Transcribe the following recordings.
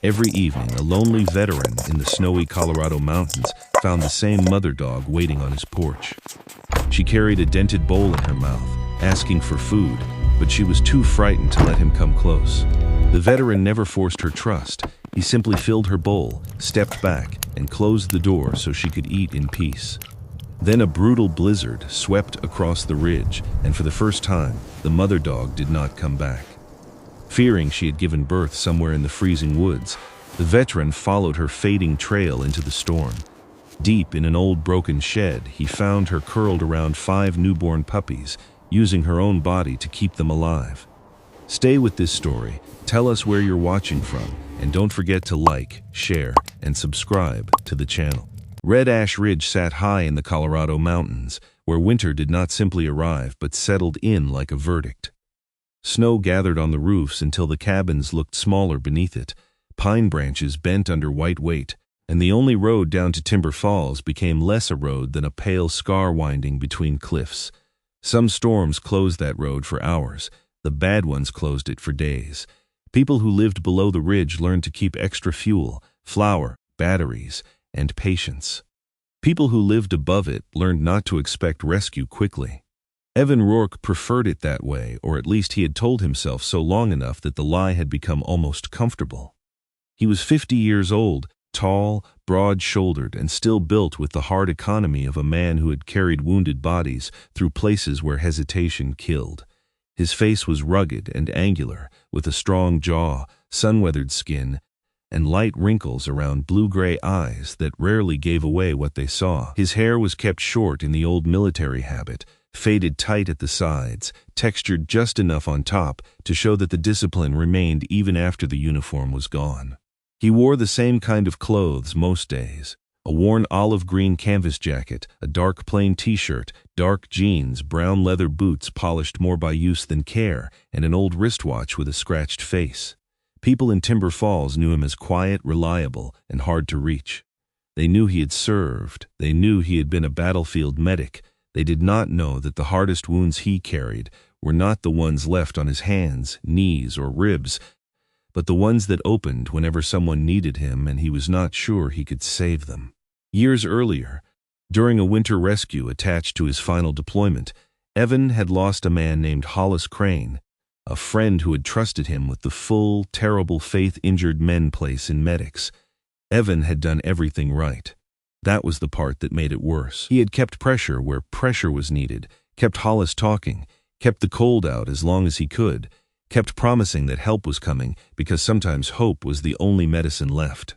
Every evening, a lonely veteran in the snowy Colorado mountains found the same mother dog waiting on his porch. She carried a dented bowl in her mouth, asking for food, but she was too frightened to let him come close. The veteran never forced her trust. He simply filled her bowl, stepped back, and closed the door so she could eat in peace. Then a brutal blizzard swept across the ridge, and for the first time, the mother dog did not come back. Fearing she had given birth somewhere in the freezing woods, the veteran followed her fading trail into the storm. Deep in an old broken shed, he found her curled around 5 newborn puppies, using her own body to keep them alive. Stay with this story, tell us where you're watching from, and don't forget to like, share, and subscribe to the channel. Red Ash Ridge sat high in the Colorado mountains, where winter did not simply arrive but settled in like a verdict. Snow gathered on the roofs until the cabins looked smaller beneath it. Pine branches bent under white weight, and the only road down to Timber Falls became less a road than a pale scar winding between cliffs. Some storms closed that road for hours. The bad ones closed it for days. People who lived below the ridge learned to keep extra fuel, flour, batteries, and patience. People who lived above it learned not to expect rescue quickly. Evan Rourke preferred it that way, or at least he had told himself so long enough that the lie had become almost comfortable. He was 50 years old, tall, broad-shouldered, and still built with the hard economy of a man who had carried wounded bodies through places where hesitation killed. His face was rugged and angular, with a strong jaw, sun-weathered skin, and light wrinkles around blue-gray eyes that rarely gave away what they saw. His hair was kept short in the old military habit, faded tight at the sides, textured just enough on top to show that the discipline remained even after the uniform was gone. He wore the same kind of clothes most days: a worn olive-green canvas jacket, a dark plain t-shirt, dark jeans, brown leather boots polished more by use than care, and an old wristwatch with a scratched face. People in Timber Falls knew him as quiet, reliable, and hard to reach. They knew he had served. They knew he had been a battlefield medic. They did not know that the hardest wounds he carried were not the ones left on his hands, knees, or ribs, but the ones that opened whenever someone needed him and he was not sure he could save them. Years earlier, during a winter rescue attached to his final deployment, Evan had lost a man named Hollis Crane, a friend who had trusted him with the full, terrible faith-injured men place in medics. Evan had done everything right. That was the part that made it worse. He had kept pressure where pressure was needed, kept Hollis talking, kept the cold out as long as he could, kept promising that help was coming because sometimes hope was the only medicine left.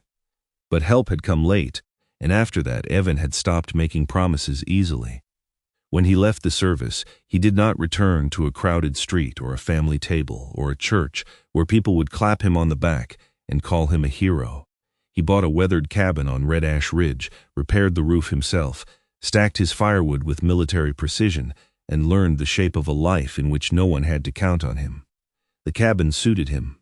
But help had come late, and after that Evan had stopped making promises easily. When he left the service, he did not return to a crowded street or a family table or a church where people would clap him on the back and call him a hero. He bought a weathered cabin on Red Ash Ridge, repaired the roof himself, stacked his firewood with military precision, and learned the shape of a life in which no one had to count on him. The cabin suited him.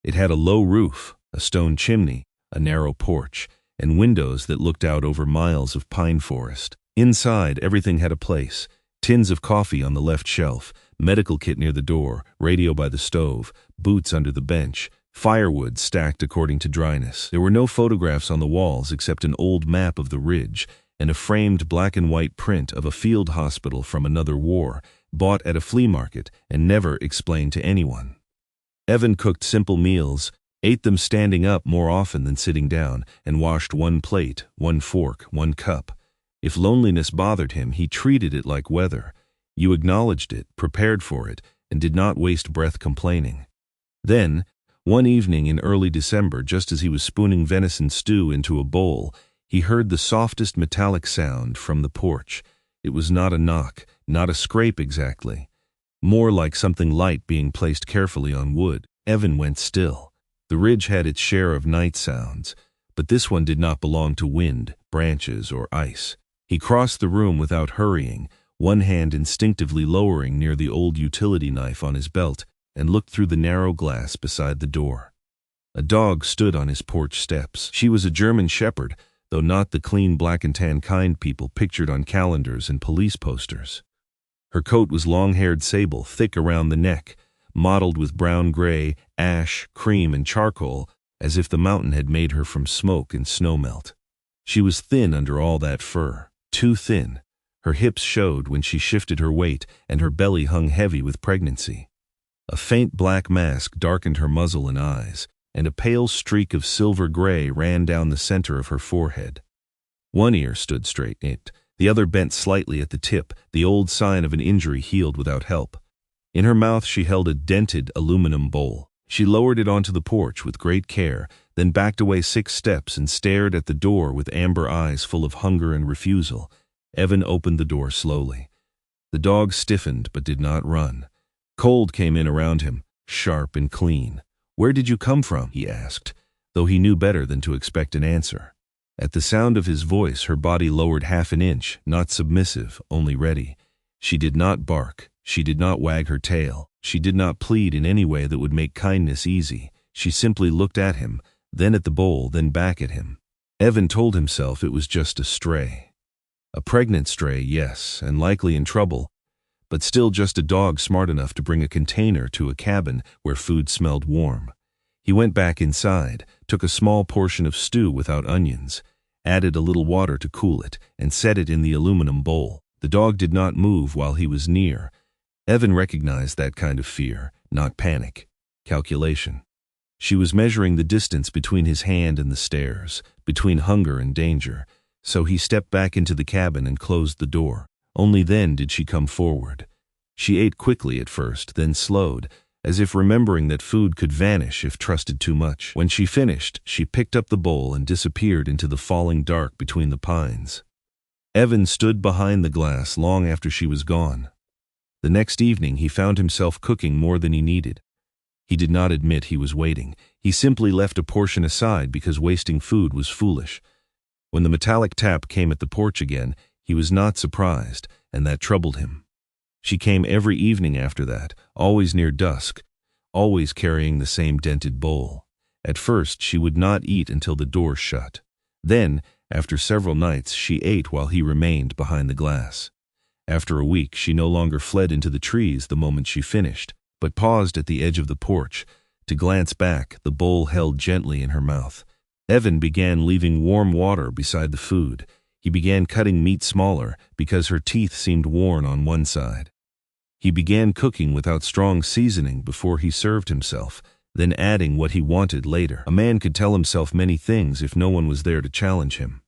It had a low roof, a stone chimney, a narrow porch, and windows that looked out over miles of pine forest. Inside, everything had a place: tins of coffee on the left shelf, medical kit near the door, radio by the stove, boots under the bench, firewood stacked according to dryness. There were no photographs on the walls except an old map of the ridge and a framed black and white print of a field hospital from another war, bought at a flea market and never explained to anyone. Evan cooked simple meals, ate them standing up more often than sitting down, and washed one plate, one fork, one cup. If loneliness bothered him, he treated it like weather. You acknowledged it, prepared for it, and did not waste breath complaining. Then, one evening in early December, just as he was spooning venison stew into a bowl, he heard the softest metallic sound from the porch. It was not a knock, not a scrape exactly. More like something light being placed carefully on wood. Evan went still. The ridge had its share of night sounds, but this one did not belong to wind, branches, or ice. He crossed the room without hurrying, one hand instinctively lowering near the old utility knife on his belt, and looked through the narrow glass beside the door. A dog stood on his porch steps. She was a German shepherd, though not the clean black and tan kind people pictured on calendars and police posters. Her coat was long-haired sable, thick around the neck, mottled with brown-gray, ash, cream, and charcoal, as if the mountain had made her from smoke and snowmelt. She was thin under all that fur, too thin. Her hips showed when she shifted her weight, and her belly hung heavy with pregnancy. A faint black mask darkened her muzzle and eyes, and a pale streak of silver gray ran down the center of her forehead. One ear stood straight, the other bent slightly at the tip, the old sign of an injury healed without help. In her mouth she held a dented aluminum bowl. She lowered it onto the porch with great care, then backed away 6 steps and stared at the door with amber eyes full of hunger and refusal. Evan opened the door slowly. The dog stiffened but did not run. Cold came in around him, sharp and clean. "Where did you come from?" he asked, though he knew better than to expect an answer. At the sound of his voice, her body lowered half an inch, not submissive, only ready. She did not bark. She did not wag her tail. She did not plead in any way that would make kindness easy. She simply looked at him, then at the bowl, then back at him. Evan told himself it was just a stray. A pregnant stray, yes, and likely in trouble, but still just a dog smart enough to bring a container to a cabin where food smelled warm. He went back inside, took a small portion of stew without onions, added a little water to cool it, and set it in the aluminum bowl. The dog did not move while he was near. Evan recognized that kind of fear, not panic, calculation. She was measuring the distance between his hand and the stairs, between hunger and danger, so he stepped back into the cabin and closed the door. Only then did she come forward. She ate quickly at first, then slowed, as if remembering that food could vanish if trusted too much. When she finished, she picked up the bowl and disappeared into the falling dark between the pines. Evan stood behind the glass long after she was gone. The next evening he found himself cooking more than he needed. He did not admit he was waiting. He simply left a portion aside because wasting food was foolish. When the metallic tap came at the porch again, he was not surprised, and that troubled him. She came every evening after that, always near dusk, always carrying the same dented bowl. At first she would not eat until the door shut. Then, after several nights, she ate while he remained behind the glass. After a week, she no longer fled into the trees the moment she finished, but paused at the edge of the porch to glance back, the bowl held gently in her mouth. Evan began leaving warm water beside the food. He began cutting meat smaller because her teeth seemed worn on one side. He began cooking without strong seasoning before he served himself, then adding what he wanted later. A man could tell himself many things if no one was there to challenge him.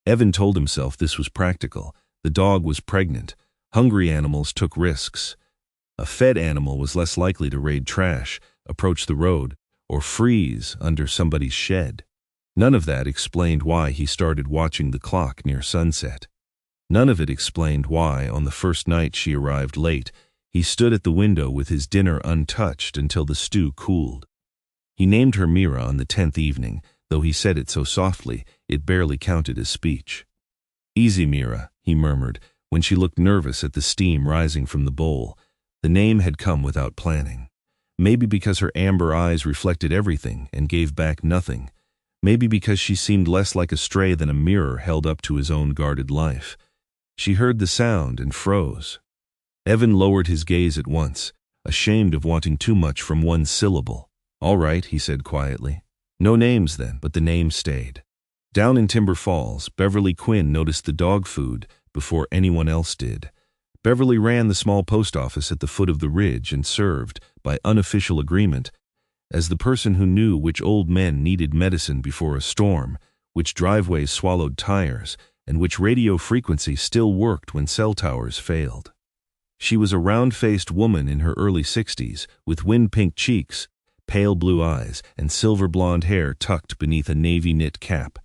Evan told himself this was practical. The dog was pregnant. Hungry animals took risks. A fed animal was less likely to raid trash, approach the road, or freeze under somebody's shed. None of that explained why he started watching the clock near sunset. None of it explained why, on the first night she arrived late, he stood at the window with his dinner untouched until the stew cooled. He named her Mira on the 10th evening, though he said it so softly it barely counted as speech. "Easy, Mira," he murmured, when she looked nervous at the steam rising from the bowl. The name had come without planning. Maybe because her amber eyes reflected everything and gave back nothing. Maybe because she seemed less like a stray than a mirror held up to his own guarded life. She heard the sound and froze. Evan lowered his gaze at once, ashamed of wanting too much from one syllable. "All right," he said quietly. "No names then," but the name stayed. Down in Timber Falls, Beverly Quinn noticed the dog food before anyone else did. Beverly ran the small post office at the foot of the ridge and served, by unofficial agreement, as the person who knew which old men needed medicine before a storm, which driveways swallowed tires, and which radio frequency still worked when cell towers failed. She was a round-faced woman in her early 60s, with wind-pink cheeks, pale blue eyes, and silver blonde hair tucked beneath a navy-knit cap.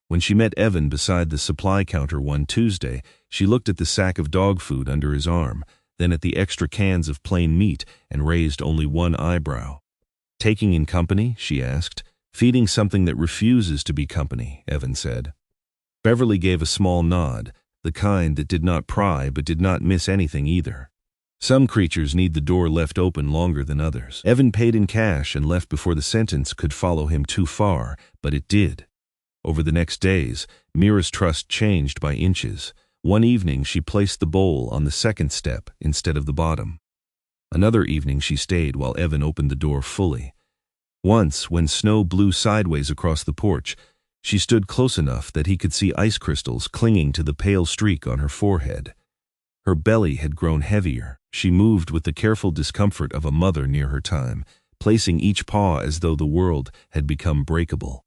When she met Evan beside the supply counter one Tuesday, she looked at the sack of dog food under his arm, then at the extra cans of plain meat, and raised only one eyebrow. "Taking in company?" she asked. "Feeding something that refuses to be company," Evan said. Beverly gave a small nod, the kind that did not pry but did not miss anything either. Some creatures need the door left open longer than others. Evan paid in cash and left before the sentence could follow him too far, but it did. Over the next days, Mira's trust changed by inches. One evening she placed the bowl on the second step instead of the bottom. Another evening she stayed while Evan opened the door fully. Once, when snow blew sideways across the porch, she stood close enough that he could see ice crystals clinging to the pale streak on her forehead. Her belly had grown heavier. She moved with the careful discomfort of a mother near her time, placing each paw as though the world had become breakable.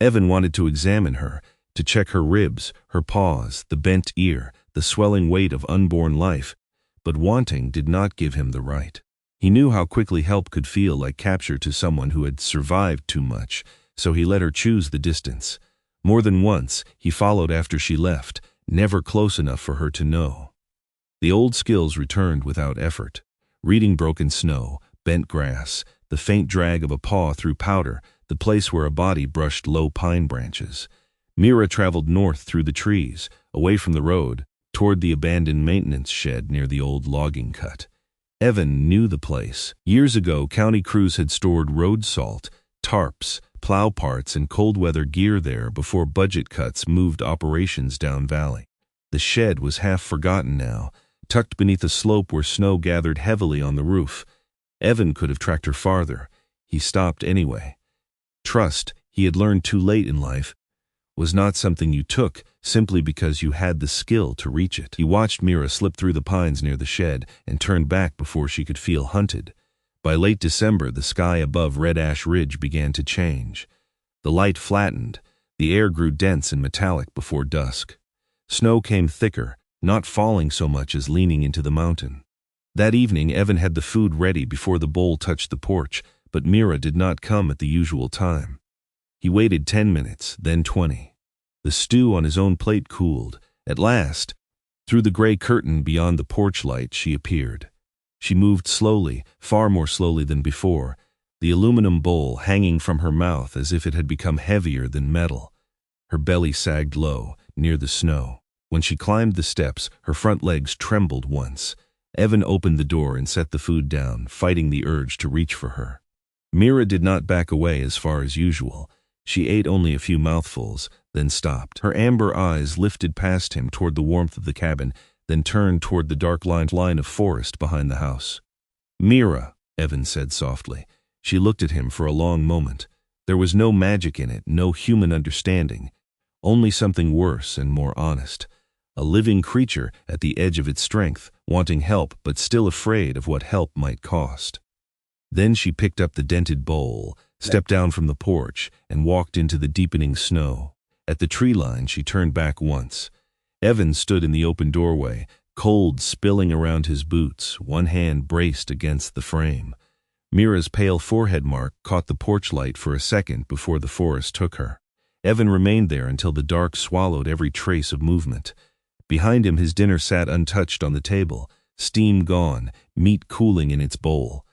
Evan wanted to examine her, to check her ribs, her paws, the bent ear, the swelling weight of unborn life, but wanting did not give him the right. He knew how quickly help could feel like capture to someone who had survived too much, so he let her choose the distance. More than once, he followed after she left, never close enough for her to know. The old skills returned without effort. Reading broken snow, bent grass, the faint drag of a paw through powder, the place where a body brushed low pine branches. Mira traveled north through the trees, away from the road, toward the abandoned maintenance shed near the old logging cut. Evan knew the place. Years ago, county crews had stored road salt, tarps, plow parts, and cold-weather gear there before budget cuts moved operations down valley. The shed was half forgotten now, tucked beneath a slope where snow gathered heavily on the roof. Evan could have tracked her farther. He stopped anyway. Trust, he had learned too late in life, was not something you took simply because you had the skill to reach it. He watched Mira slip through the pines near the shed and turned back before she could feel hunted. By late December, the sky above Red Ash Ridge began to change. The light flattened. The air grew dense and metallic before dusk. Snow came thicker, not falling so much as leaning into the mountain. That evening, Evan had the food ready before the bowl touched the porch, but Mira did not come at the usual time. He waited 10 minutes, then 20. The stew on his own plate cooled. At last, through the gray curtain beyond the porch light, she appeared. She moved slowly, far more slowly than before, the aluminum bowl hanging from her mouth as if it had become heavier than metal. Her belly sagged low, near the snow. When she climbed the steps, her front legs trembled once. Evan opened the door and set the food down, fighting the urge to reach for her. Mira did not back away as far as usual. She ate only a few mouthfuls, then stopped. Her amber eyes lifted past him toward the warmth of the cabin, then turned toward the dark line of forest behind the house. "Mira," Evan said softly. She looked at him for a long moment. There was no magic in it, no human understanding, only something worse and more honest. A living creature at the edge of its strength, wanting help but still afraid of what help might cost. Then she picked up the dented bowl, stepped down from the porch, and walked into the deepening snow. At the tree line, she turned back once. Evan stood in the open doorway, cold spilling around his boots, one hand braced against the frame. Mira's pale forehead mark caught the porch light for a second before the forest took her. Evan remained there until the dark swallowed every trace of movement. Behind him, his dinner sat untouched on the table, steam gone, meat cooling in its bowl.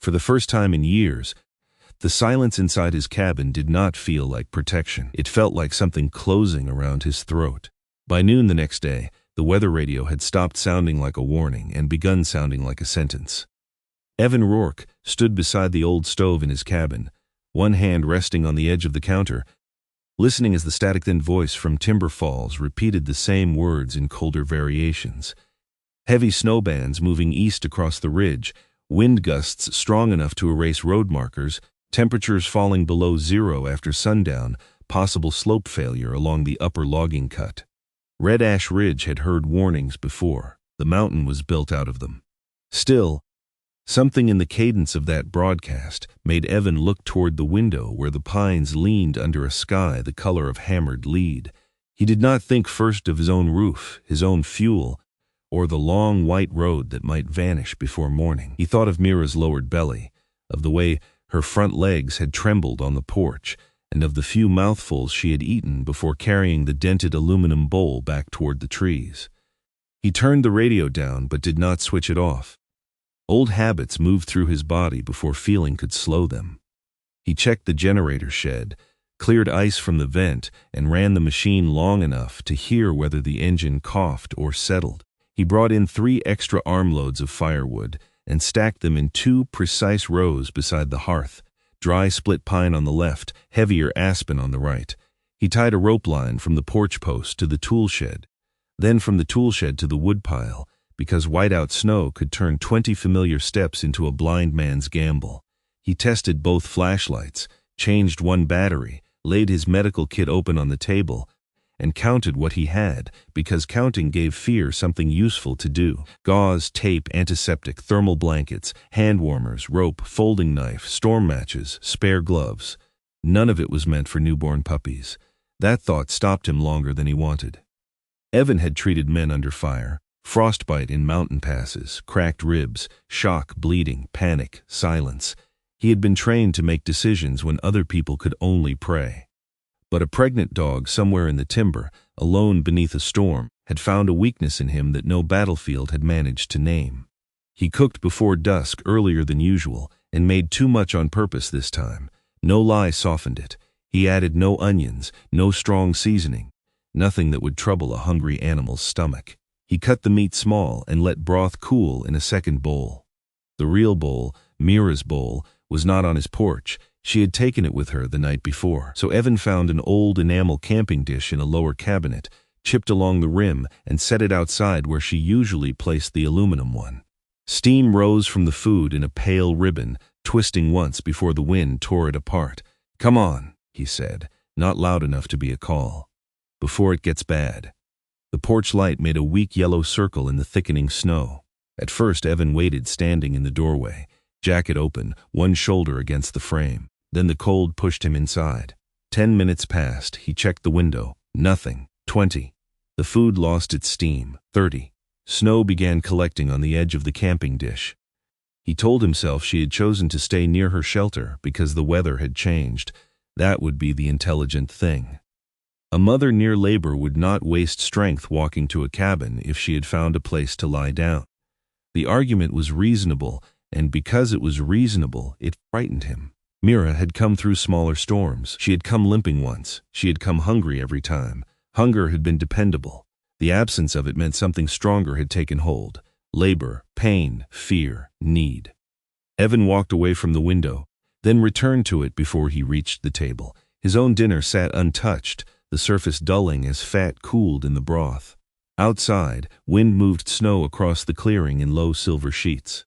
For the first time in years, the silence inside his cabin did not feel like protection. It felt like something closing around his throat. By noon the next day, the weather radio had stopped sounding like a warning and begun sounding like a sentence. Evan Rourke stood beside the old stove in his cabin, one hand resting on the edge of the counter, listening as the static-thin voice from Timber Falls repeated the same words in colder variations. Heavy snowbands moving east across the ridge, wind gusts strong enough to erase road markers, temperatures falling below zero after sundown, possible slope failure along the upper logging cut. Red Ash Ridge had heard warnings before. The mountain was built out of them. Still, something in the cadence of that broadcast made Evan look toward the window where the pines leaned under a sky the color of hammered lead. He did not think first of his own roof, his own fuel, or the long white road that might vanish before morning. He thought of Mira's lowered belly, of the way her front legs had trembled on the porch, and of the few mouthfuls she had eaten before carrying the dented aluminum bowl back toward the trees. He turned the radio down but did not switch it off. Old habits moved through his body before feeling could slow them. He checked the generator shed, cleared ice from the vent, and ran the machine long enough to hear whether the engine coughed or settled. He brought in 3 extra armloads of firewood and stacked them in 2 precise rows beside the hearth, dry split pine on the left, heavier aspen on the right. He tied a rope line from the porch post to the tool shed, then from the tool shed to the woodpile, because whiteout snow could turn 20 familiar steps into a blind man's gamble. He tested both flashlights, changed one battery, laid his medical kit open on the table, and counted what he had, because counting gave fear something useful to do. Gauze, tape, antiseptic, thermal blankets, hand warmers, rope, folding knife, storm matches, spare gloves. None of it was meant for newborn puppies. That thought stopped him longer than he wanted. Evan had treated men under fire, frostbite in mountain passes, cracked ribs, shock, bleeding, panic, silence. He had been trained to make decisions when other people could only pray. But a pregnant dog somewhere in the timber, alone beneath a storm, had found a weakness in him that no battlefield had managed to name. He cooked before dusk earlier than usual and made too much on purpose this time. No lie softened it. He added no onions, no strong seasoning, nothing that would trouble a hungry animal's stomach. He cut the meat small and let broth cool in a second bowl. The real bowl, Mira's bowl, was not on his porch. She had taken it with her the night before. So Evan found an old enamel camping dish in a lower cabinet, chipped along the rim, and set it outside where she usually placed the aluminum one. Steam rose from the food in a pale ribbon, twisting once before the wind tore it apart. "Come on," he said, not loud enough to be a call. "Before it gets bad." The porch light made a weak yellow circle in the thickening snow. At first Evan waited standing in the doorway, jacket open, one shoulder against the frame. Then the cold pushed him inside. 10 minutes passed. He checked the window. Nothing. 20. The food lost its steam. 30. Snow began collecting on the edge of the camping dish. He told himself she had chosen to stay near her shelter because the weather had changed. That would be the intelligent thing. A mother near labor would not waste strength walking to a cabin if she had found a place to lie down. The argument was reasonable, and because it was reasonable, it frightened him. Mira had come through smaller storms. She had come limping once. She had come hungry every time. Hunger had been dependable. The absence of it meant something stronger had taken hold. Labor, pain, fear, need. Evan walked away from the window, then returned to it before he reached the table. His own dinner sat untouched, the surface dulling as fat cooled in the broth. Outside, wind moved snow across the clearing in low silver sheets.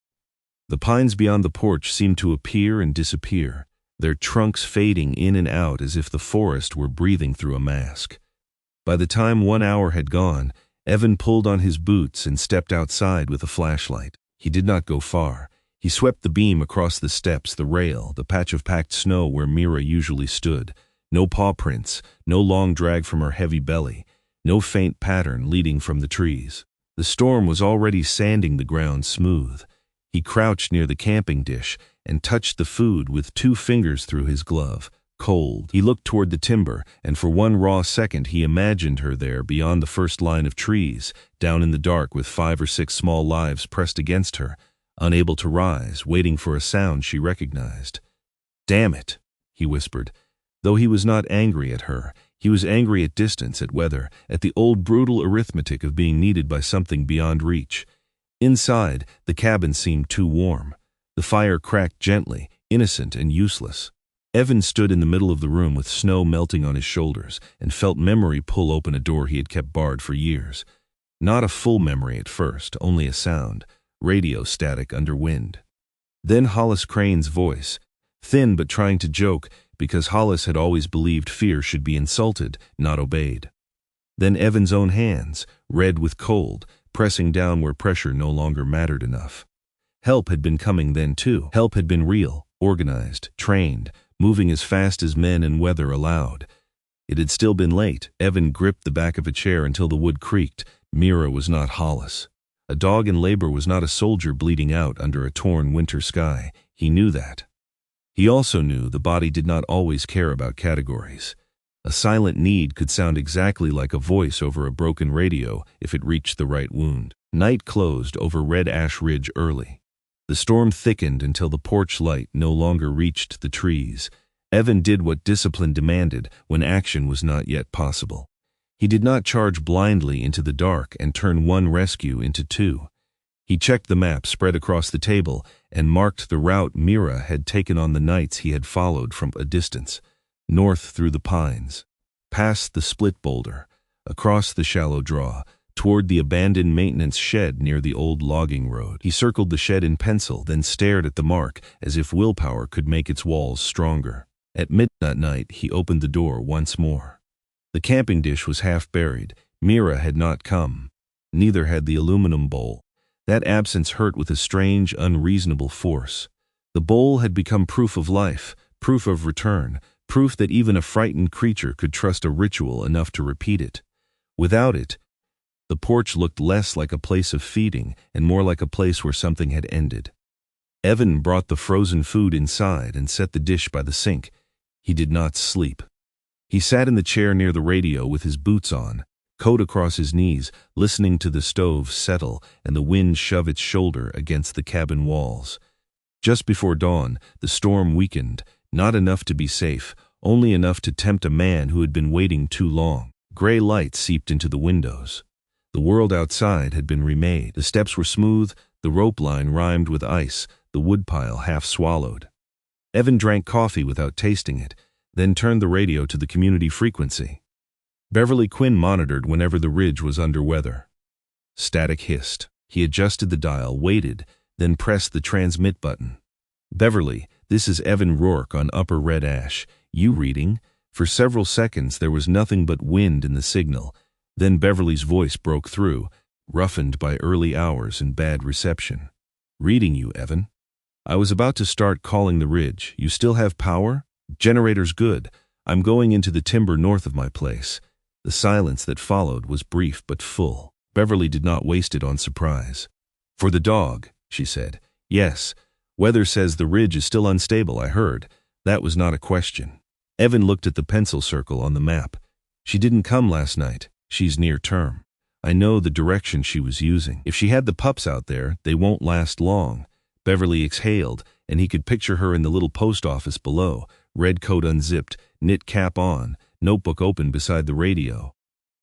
The pines beyond the porch seemed to appear and disappear, their trunks fading in and out as if the forest were breathing through a mask. By the time 1 hour had gone, Evan pulled on his boots and stepped outside with a flashlight. He did not go far. He swept the beam across the steps, the rail, the patch of packed snow where Mira usually stood. No paw prints, no long drag from her heavy belly, no faint pattern leading from the trees. The storm was already sanding the ground smooth. He crouched near the camping dish and touched the food with 2 fingers through his glove. Cold. He looked toward the timber, and for one raw second he imagined her there beyond the first line of trees, down in the dark with 5 or 6 small lives pressed against her, unable to rise, waiting for a sound she recognized. "Damn it," he whispered. Though he was not angry at her, he was angry at distance, at weather, at the old brutal arithmetic of being needed by something beyond reach. Inside, the cabin seemed too warm. The fire cracked gently, innocent and useless. Evan stood in the middle of the room with snow melting on his shoulders and felt memory pull open a door he had kept barred for years. Not a full memory at first, only a sound, radio static under wind. Then Hollis Crane's voice, thin but trying to joke, because Hollis had always believed fear should be insulted, not obeyed. Then Evan's own hands, red with cold, pressing down where pressure no longer mattered enough. Help had been coming then too. Help had been real, organized, trained, moving as fast as men and weather allowed. It had still been late. Evan gripped the back of a chair until the wood creaked. Mira was not Hollis. A dog in labor was not a soldier bleeding out under a torn winter sky. He knew that. He also knew the body did not always care about categories. A silent need could sound exactly like a voice over a broken radio if it reached the right wound. Night closed over Red Ash Ridge early. The storm thickened until the porch light no longer reached the trees. Evan did what discipline demanded when action was not yet possible. He did not charge blindly into the dark and turn one rescue into 2. He checked the map spread across the table and marked the route Mira had taken on the nights he had followed from a distance. North through the pines, past the split boulder, across the shallow draw, toward the abandoned maintenance shed near the old logging road. He circled the shed in pencil, then stared at the mark as if willpower could make its walls stronger. At midnight, he opened the door once more. The camping dish was half buried. Mira had not come. Neither had the aluminum bowl. That absence hurt with a strange, unreasonable force. The bowl had become proof of life, proof of return, proof that even a frightened creature could trust a ritual enough to repeat it. Without it, the porch looked less like a place of feeding and more like a place where something had ended. Evan brought the frozen food inside and set the dish by the sink. He did not sleep. He sat in the chair near the radio with his boots on, coat across his knees, listening to the stove settle and the wind shove its shoulder against the cabin walls. Just before dawn, the storm weakened, not enough to be safe, only enough to tempt a man who had been waiting too long. Gray light seeped into the windows. The world outside had been remade. The steps were smooth, the rope line rimed with ice, the woodpile half swallowed. Evan drank coffee without tasting it, then turned the radio to the community frequency. Beverly Quinn monitored whenever the ridge was under weather. Static hissed. He adjusted the dial, waited, then pressed the transmit button. "Beverly, this is Evan Rourke on Upper Red Ash. You reading?" For several seconds there was nothing but wind in the signal. Then Beverly's voice broke through, roughened by early hours and bad reception. "Reading you, Evan. I was about to start calling the ridge. You still have power? Generator's good. I'm going into the timber north of my place." The silence that followed was brief but full. Beverly did not waste it on surprise. "For the dog," she said. "Yes. Weather says the ridge is still unstable, I heard. That was not a question." Evan looked at the pencil circle on the map. "She didn't come last night. She's near term. I know the direction she was using. If she had the pups out there, they won't last long." Beverly exhaled, and he could picture her in the little post office below, red coat unzipped, knit cap on, notebook open beside the radio.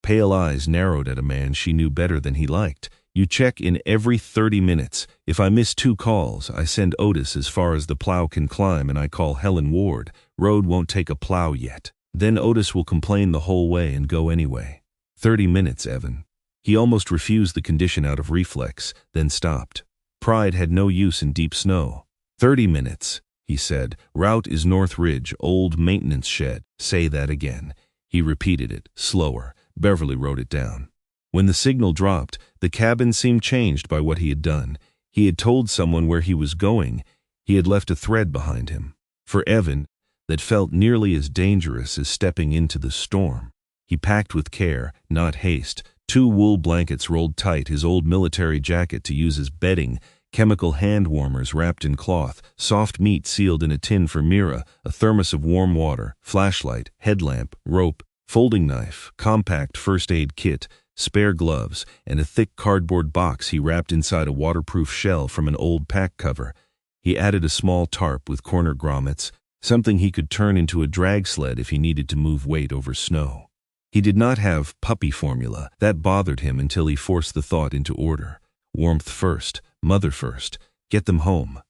Pale eyes narrowed at a man she knew better than he liked. "You check in every 30 minutes. If I miss 2 calls, I send Otis as far as the plow can climb and I call Helen Ward. Road won't take a plow yet. Then Otis will complain the whole way and go anyway." 30 minutes, Evan. He almost refused the condition out of reflex, then stopped. Pride had no use in deep snow. 30 minutes, he said. "Route is North Ridge, old maintenance shed." "Say that again." He repeated it, slower. Beverly wrote it down. When the signal dropped, the cabin seemed changed by what he had done. He had told someone where he was going. He had left a thread behind him. For Evan, that felt nearly as dangerous as stepping into the storm. He packed with care, not haste. 2 wool blankets rolled tight, his old military jacket to use as bedding, chemical hand warmers wrapped in cloth, soft meat sealed in a tin for Mira, a thermos of warm water, flashlight, headlamp, rope, folding knife, compact first aid kit, spare gloves, and a thick cardboard box he wrapped inside a waterproof shell from an old pack cover. He added a small tarp with corner grommets, something he could turn into a drag sled if he needed to move weight over snow. He did not have puppy formula. That bothered him until he forced the thought into order. Warmth first, mother first, get them home.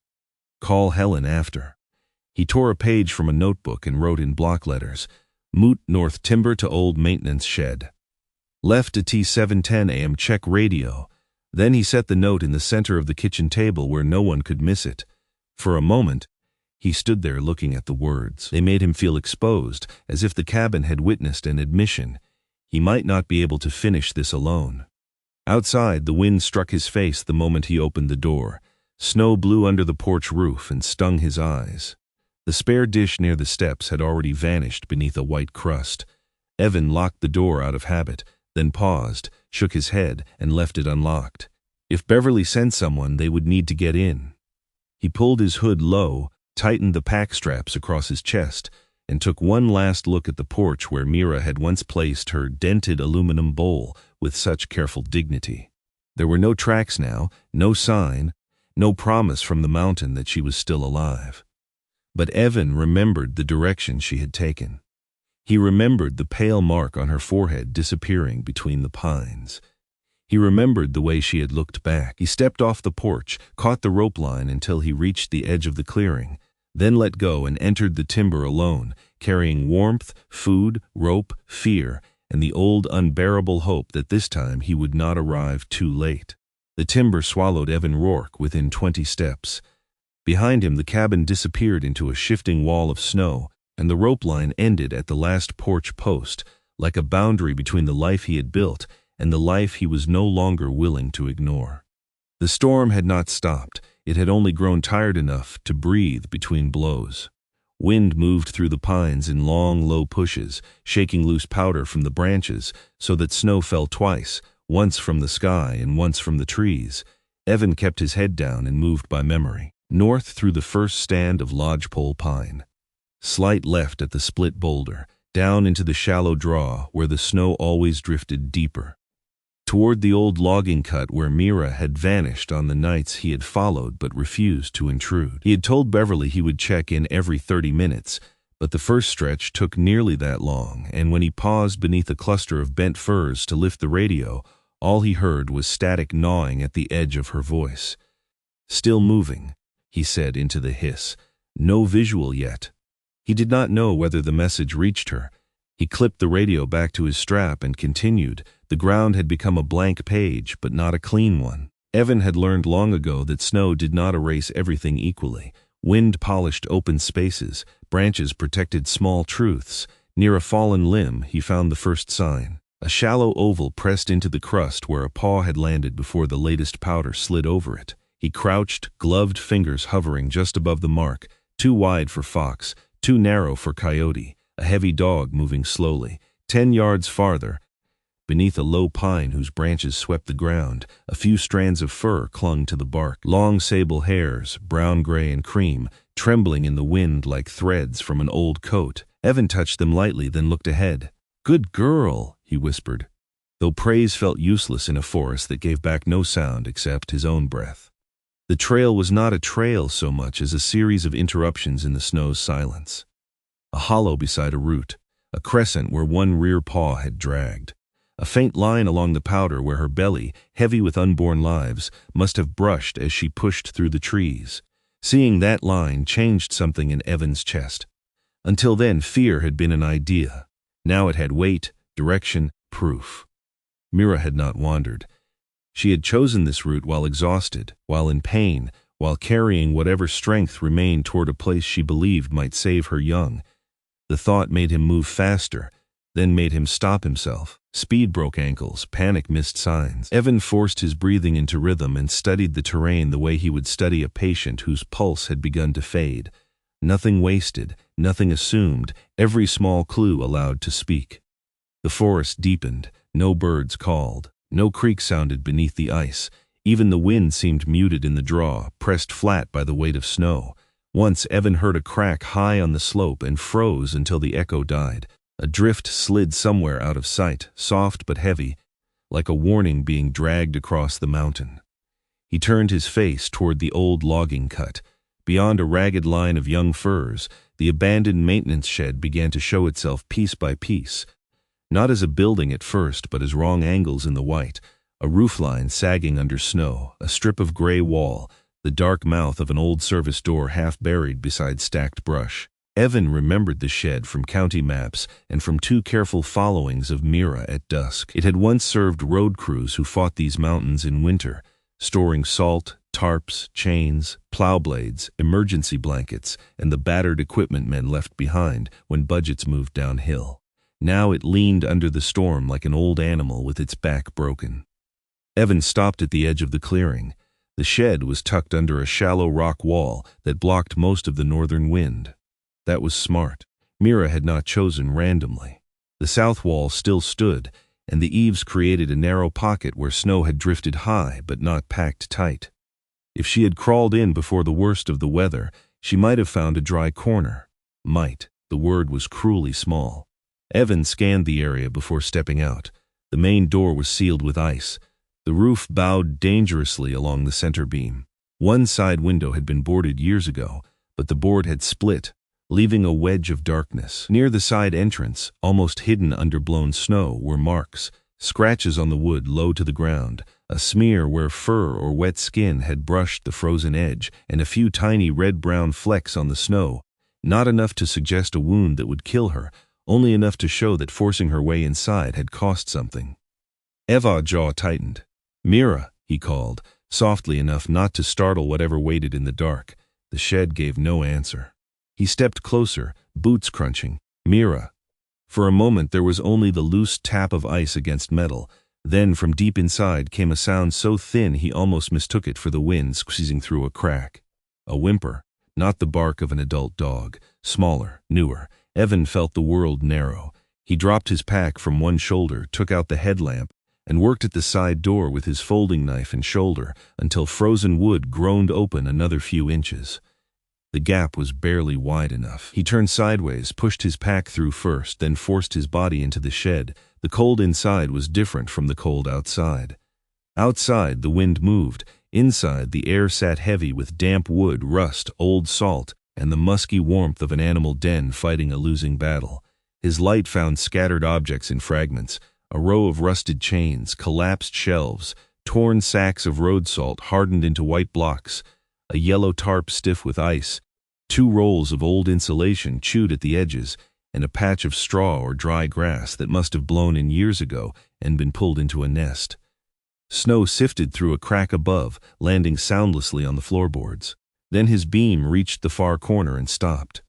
Call Helen after. He tore a page from a notebook and wrote in block letters, "Moot North Timber to Old Maintenance Shed." Left at T7:10 a.m. check radio. Then he set the note in the center of the kitchen table where no one could miss it. For a moment, he stood there looking at the words. They made him feel exposed, as if the cabin had witnessed an admission. He might not be able to finish this alone. Outside, the wind struck his face the moment he opened the door. Snow blew under the porch roof and stung his eyes. The spare dish near the steps had already vanished beneath a white crust. Evan locked the door out of habit, then paused, shook his head, and left it unlocked. If Beverly sent someone, they would need to get in. He pulled his hood low, tightened the pack straps across his chest, and took one last look at the porch where Mira had once placed her dented aluminum bowl with such careful dignity. There were no tracks now, no sign, no promise from the mountain that she was still alive. But Evan remembered the direction she had taken. He remembered the pale mark on her forehead disappearing between the pines. He remembered the way she had looked back. He stepped off the porch, caught the rope line until he reached the edge of the clearing, then let go and entered the timber alone, carrying warmth, food, rope, fear, and the old unbearable hope that this time he would not arrive too late. The timber swallowed Evan Rourke within 20 steps. Behind him, the cabin disappeared into a shifting wall of snow, and the rope line ended at the last porch post, like a boundary between the life he had built and the life he was no longer willing to ignore. The storm had not stopped. It had only grown tired enough to breathe between blows. Wind moved through the pines in long, low pushes, shaking loose powder from the branches so that snow fell twice, once from the sky and once from the trees. Evan kept his head down and moved by memory, north through the first stand of lodgepole pine. Slight left at the split boulder, down into the shallow draw where the snow always drifted deeper. Toward the old logging cut where Mira had vanished on the nights he had followed but refused to intrude. He had told Beverly he would check in every 30 minutes, but the first stretch took nearly that long, and when he paused beneath a cluster of bent firs to lift the radio, all he heard was static gnawing at the edge of her voice. "Still moving," he said into the hiss. "No visual yet." He did not know whether the message reached her. He clipped the radio back to his strap and continued. The ground had become a blank page, but not a clean one. Evan had learned long ago that snow did not erase everything equally. Wind polished open spaces, branches protected small truths. Near a fallen limb, he found the first sign. A shallow oval pressed into the crust where a paw had landed before the latest powder slid over it. He crouched, gloved fingers hovering just above the mark, too wide for fox, too narrow for coyote, a heavy dog moving slowly. 10 yards farther, beneath a low pine whose branches swept the ground, a few strands of fur clung to the bark. Long sable hairs, brown, gray, and cream, trembling in the wind like threads from an old coat. Evan touched them lightly, then looked ahead. "Good girl," he whispered, though praise felt useless in a forest that gave back no sound except his own breath. The trail was not a trail so much as a series of interruptions in the snow's silence. A hollow beside a root, a crescent where one rear paw had dragged, a faint line along the powder where her belly, heavy with unborn lives, must have brushed as she pushed through the trees. Seeing that line changed something in Evan's chest. Until then, fear had been an idea. Now it had weight, direction, proof. Mira had not wandered. She had chosen this route while exhausted, while in pain, while carrying whatever strength remained toward a place she believed might save her young. The thought made him move faster, then made him stop himself. Speed broke ankles, panic missed signs. Evan forced his breathing into rhythm and studied the terrain the way he would study a patient whose pulse had begun to fade. Nothing wasted, nothing assumed, every small clue allowed to speak. The forest deepened, no birds called. No creak sounded beneath the ice. Even the wind seemed muted in the draw, pressed flat by the weight of snow. Once Evan heard a crack high on the slope and froze until the echo died. A drift slid somewhere out of sight, soft but heavy, like a warning being dragged across the mountain. He turned his face toward the old logging cut. Beyond a ragged line of young firs, the abandoned maintenance shed began to show itself piece by piece. Not as a building at first, but as wrong angles in the white, a roofline sagging under snow, a strip of gray wall, the dark mouth of an old service door half buried beside stacked brush. Evan remembered the shed from county maps and from 2 careful followings of Mira at dusk. It had once served road crews who fought these mountains in winter, storing salt, tarps, chains, plow blades, emergency blankets, and the battered equipment men left behind when budgets moved downhill. Now it leaned under the storm like an old animal with its back broken. Evan stopped at the edge of the clearing. The shed was tucked under a shallow rock wall that blocked most of the northern wind. That was smart. Mira had not chosen randomly. The south wall still stood, and the eaves created a narrow pocket where snow had drifted high but not packed tight. If she had crawled in before the worst of the weather, she might have found a dry corner. Might. The word was cruelly small. Evan scanned the area before stepping out. The main door was sealed with ice. The roof bowed dangerously along the center beam. One side window had been boarded years ago, but the board had split, leaving a wedge of darkness. Near the side entrance, almost hidden under blown snow, were marks, scratches on the wood low to the ground, a smear where fur or wet skin had brushed the frozen edge, and a few tiny red-brown flecks on the snow, not enough to suggest a wound that would kill her, only enough to show that forcing her way inside had cost something. Eva's jaw tightened. "Mira," he called, softly enough not to startle whatever waited in the dark. The shed gave no answer. He stepped closer, boots crunching. "Mira." For a moment there was only the loose tap of ice against metal. Then from deep inside came a sound so thin he almost mistook it for the wind squeezing through a crack. A whimper, not the bark of an adult dog. Smaller, newer. Evan felt the world narrow. He dropped his pack from one shoulder, took out the headlamp, and worked at the side door with his folding knife and shoulder until frozen wood groaned open another few inches. The gap was barely wide enough. He turned sideways, pushed his pack through first, then forced his body into the shed. The cold inside was different from the cold outside. Outside, the wind moved. Inside, the air sat heavy with damp wood, rust, old salt, and the musky warmth of an animal den fighting a losing battle. His light found scattered objects in fragments, a row of rusted chains, collapsed shelves, torn sacks of road salt hardened into white blocks, a yellow tarp stiff with ice, 2 rolls of old insulation chewed at the edges, and a patch of straw or dry grass that must have blown in years ago and been pulled into a nest. Snow sifted through a crack above, landing soundlessly on the floorboards. Then his beam reached the far corner and stopped.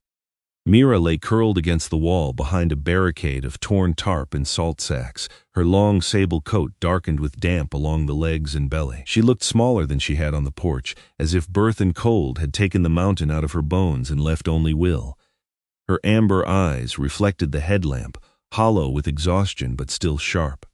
Mira lay curled against the wall behind a barricade of torn tarp and salt sacks, her long sable coat darkened with damp along the legs and belly. She looked smaller than she had on the porch, as if birth and cold had taken the mountain out of her bones and left only will. Her amber eyes reflected the headlamp, hollow with exhaustion but still sharp.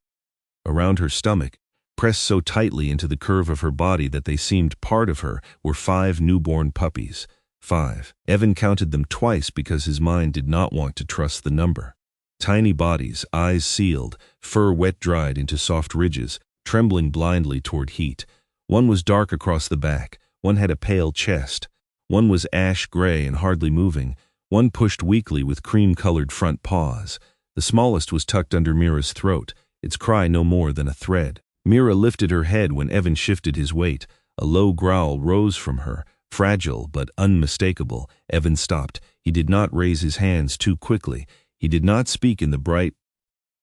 Around her stomach, pressed so tightly into the curve of her body that they seemed part of her, were 5 newborn puppies. 5. Evan counted them twice because his mind did not want to trust the number. Tiny bodies, eyes sealed, fur wet-dried into soft ridges, trembling blindly toward heat. One was dark across the back, one had a pale chest, one was ash-gray and hardly moving, one pushed weakly with cream-colored front paws. The smallest was tucked under Mira's throat, its cry no more than a thread. Mira lifted her head when Evan shifted his weight. A low growl rose from her, fragile but unmistakable. Evan stopped. He did not raise his hands too quickly. He did not speak in the bright,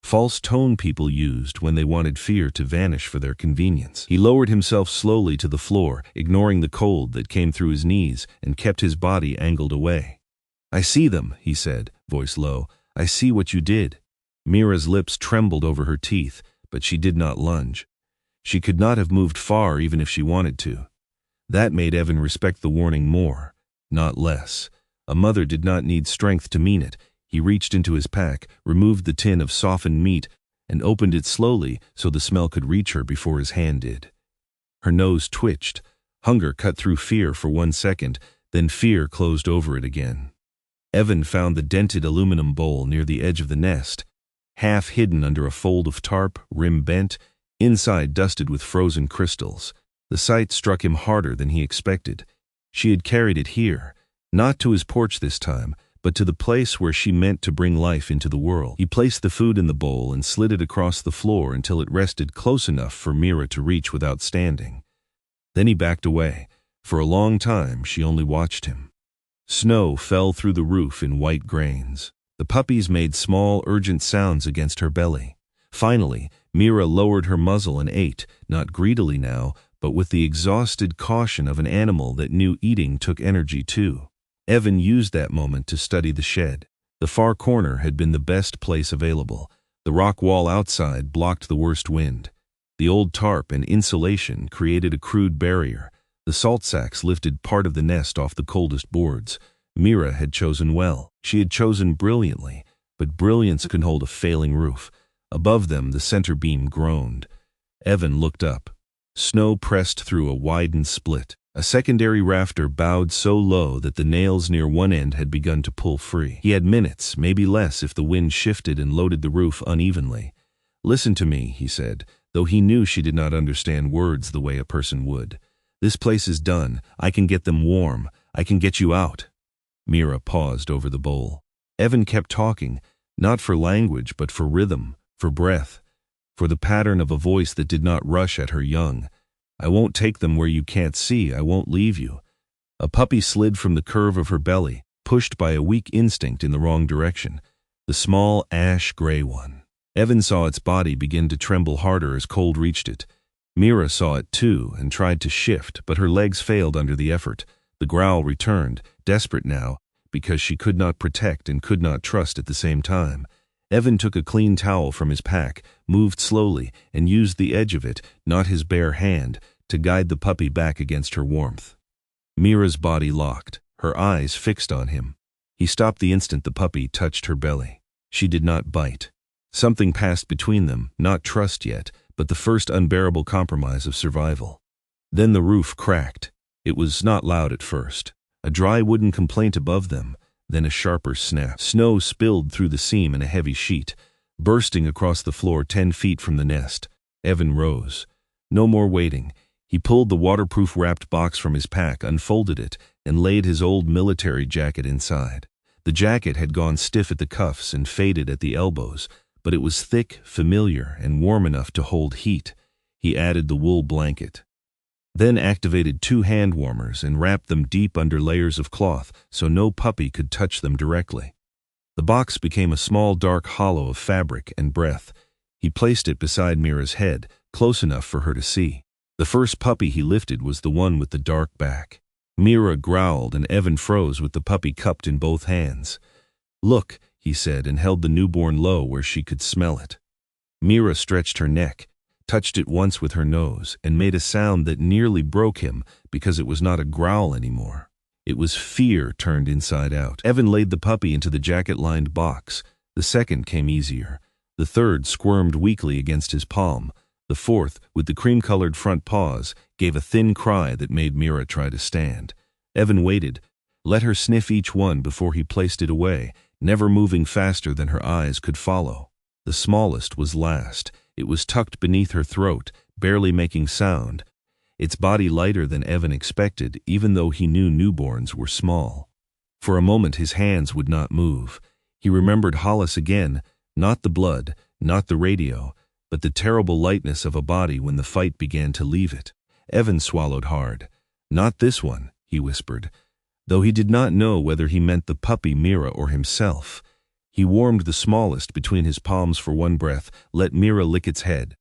false tone people used when they wanted fear to vanish for their convenience. He lowered himself slowly to the floor, ignoring the cold that came through his knees, and kept his body angled away. "I see them," he said, voice low. "I see what you did." Mira's lips trembled over her teeth, but she did not lunge. She could not have moved far even if she wanted to. That made Evan respect the warning more, not less. A mother did not need strength to mean it. He reached into his pack, removed the tin of softened meat, and opened it slowly so the smell could reach her before his hand did. Her nose twitched. Hunger cut through fear for 1 second, then fear closed over it again. Evan found the dented aluminum bowl near the edge of the nest, half hidden under a fold of tarp, rim bent, inside dusted with frozen crystals. The sight struck him harder than he expected. She had carried it here, not to his porch this time, but to the place where she meant to bring life into the world. He placed the food in the bowl and slid it across the floor until it rested close enough for Mira to reach without standing. Then he backed away. For a long time, she only watched him. Snow fell through the roof in white grains. The puppies made small, urgent sounds against her belly. Finally, Mira lowered her muzzle and ate, not greedily now, but with the exhausted caution of an animal that knew eating took energy too. Evan used that moment to study the shed. The far corner had been the best place available. The rock wall outside blocked the worst wind. The old tarp and insulation created a crude barrier. The salt sacks lifted part of the nest off the coldest boards. Mira had chosen well. She had chosen brilliantly, but brilliance can hold a failing roof. Above them, the center beam groaned. Evan looked up. Snow pressed through a widened split. A secondary rafter bowed so low that the nails near one end had begun to pull free. He had minutes, maybe less if the wind shifted and loaded the roof unevenly. "Listen to me," he said, though he knew she did not understand words the way a person would. "This place is done. I can get them warm. I can get you out." Mira paused over the bowl. Evan kept talking, not for language but for rhythm, for breath, for the pattern of a voice that did not rush at her young. "I won't take them where you can't see. I won't leave you." A puppy slid from the curve of her belly, pushed by a weak instinct in the wrong direction. the small ash-gray one. Evan saw its body begin to tremble harder as cold reached it. Mira saw it too and tried to shift, but her legs failed under the effort. The growl returned, desperate now, because she could not protect and could not trust at the same time. Evan took a clean towel from his pack, moved slowly, and used the edge of it, not his bare hand, to guide the puppy back against her warmth. Mira's body locked, her eyes fixed on him. He stopped the instant the puppy touched her belly. She did not bite. Something passed between them, not trust yet, but the first unbearable compromise of survival. Then the roof cracked. It was not loud at first. A dry wooden complaint above them, then a sharper snap. Snow spilled through the seam in a heavy sheet, bursting across the floor 10 feet from the nest. Evan rose. No more waiting. He pulled the waterproof wrapped box from his pack, unfolded it, and laid his old military jacket inside. The jacket had gone stiff at the cuffs and faded at the elbows, but it was thick, familiar, and warm enough to hold heat. He added the wool blanket. Then activated 2 hand warmers and wrapped them deep under layers of cloth so no puppy could touch them directly. The box became a small dark hollow of fabric and breath. He placed it beside Mira's head, close enough for her to see. The first puppy he lifted was the one with the dark back. Mira growled and Evan froze with the puppy cupped in both hands. "Look," he said, and held the newborn low where she could smell it. Mira stretched her neck, touched it once with her nose, and made a sound that nearly broke him because it was not a growl anymore. It was fear turned inside out. Evan laid the puppy into the jacket-lined box. The second came easier. The third squirmed weakly against his palm. The fourth, with the cream-colored front paws, gave a thin cry that made Mira try to stand. Evan waited, let her sniff each one before he placed it away, never moving faster than her eyes could follow. The smallest was last. It was tucked beneath her throat, barely making sound. Its body lighter than Evan expected, even though he knew newborns were small. For a moment his hands would not move. He remembered Hollis again, not the blood, not the radio, but the terrible lightness of a body when the fight began to leave it. Evan swallowed hard. "Not this one," he whispered, though he did not know whether he meant the puppy Mira or himself. He warmed the smallest between his palms for one breath, let Mira lick its head,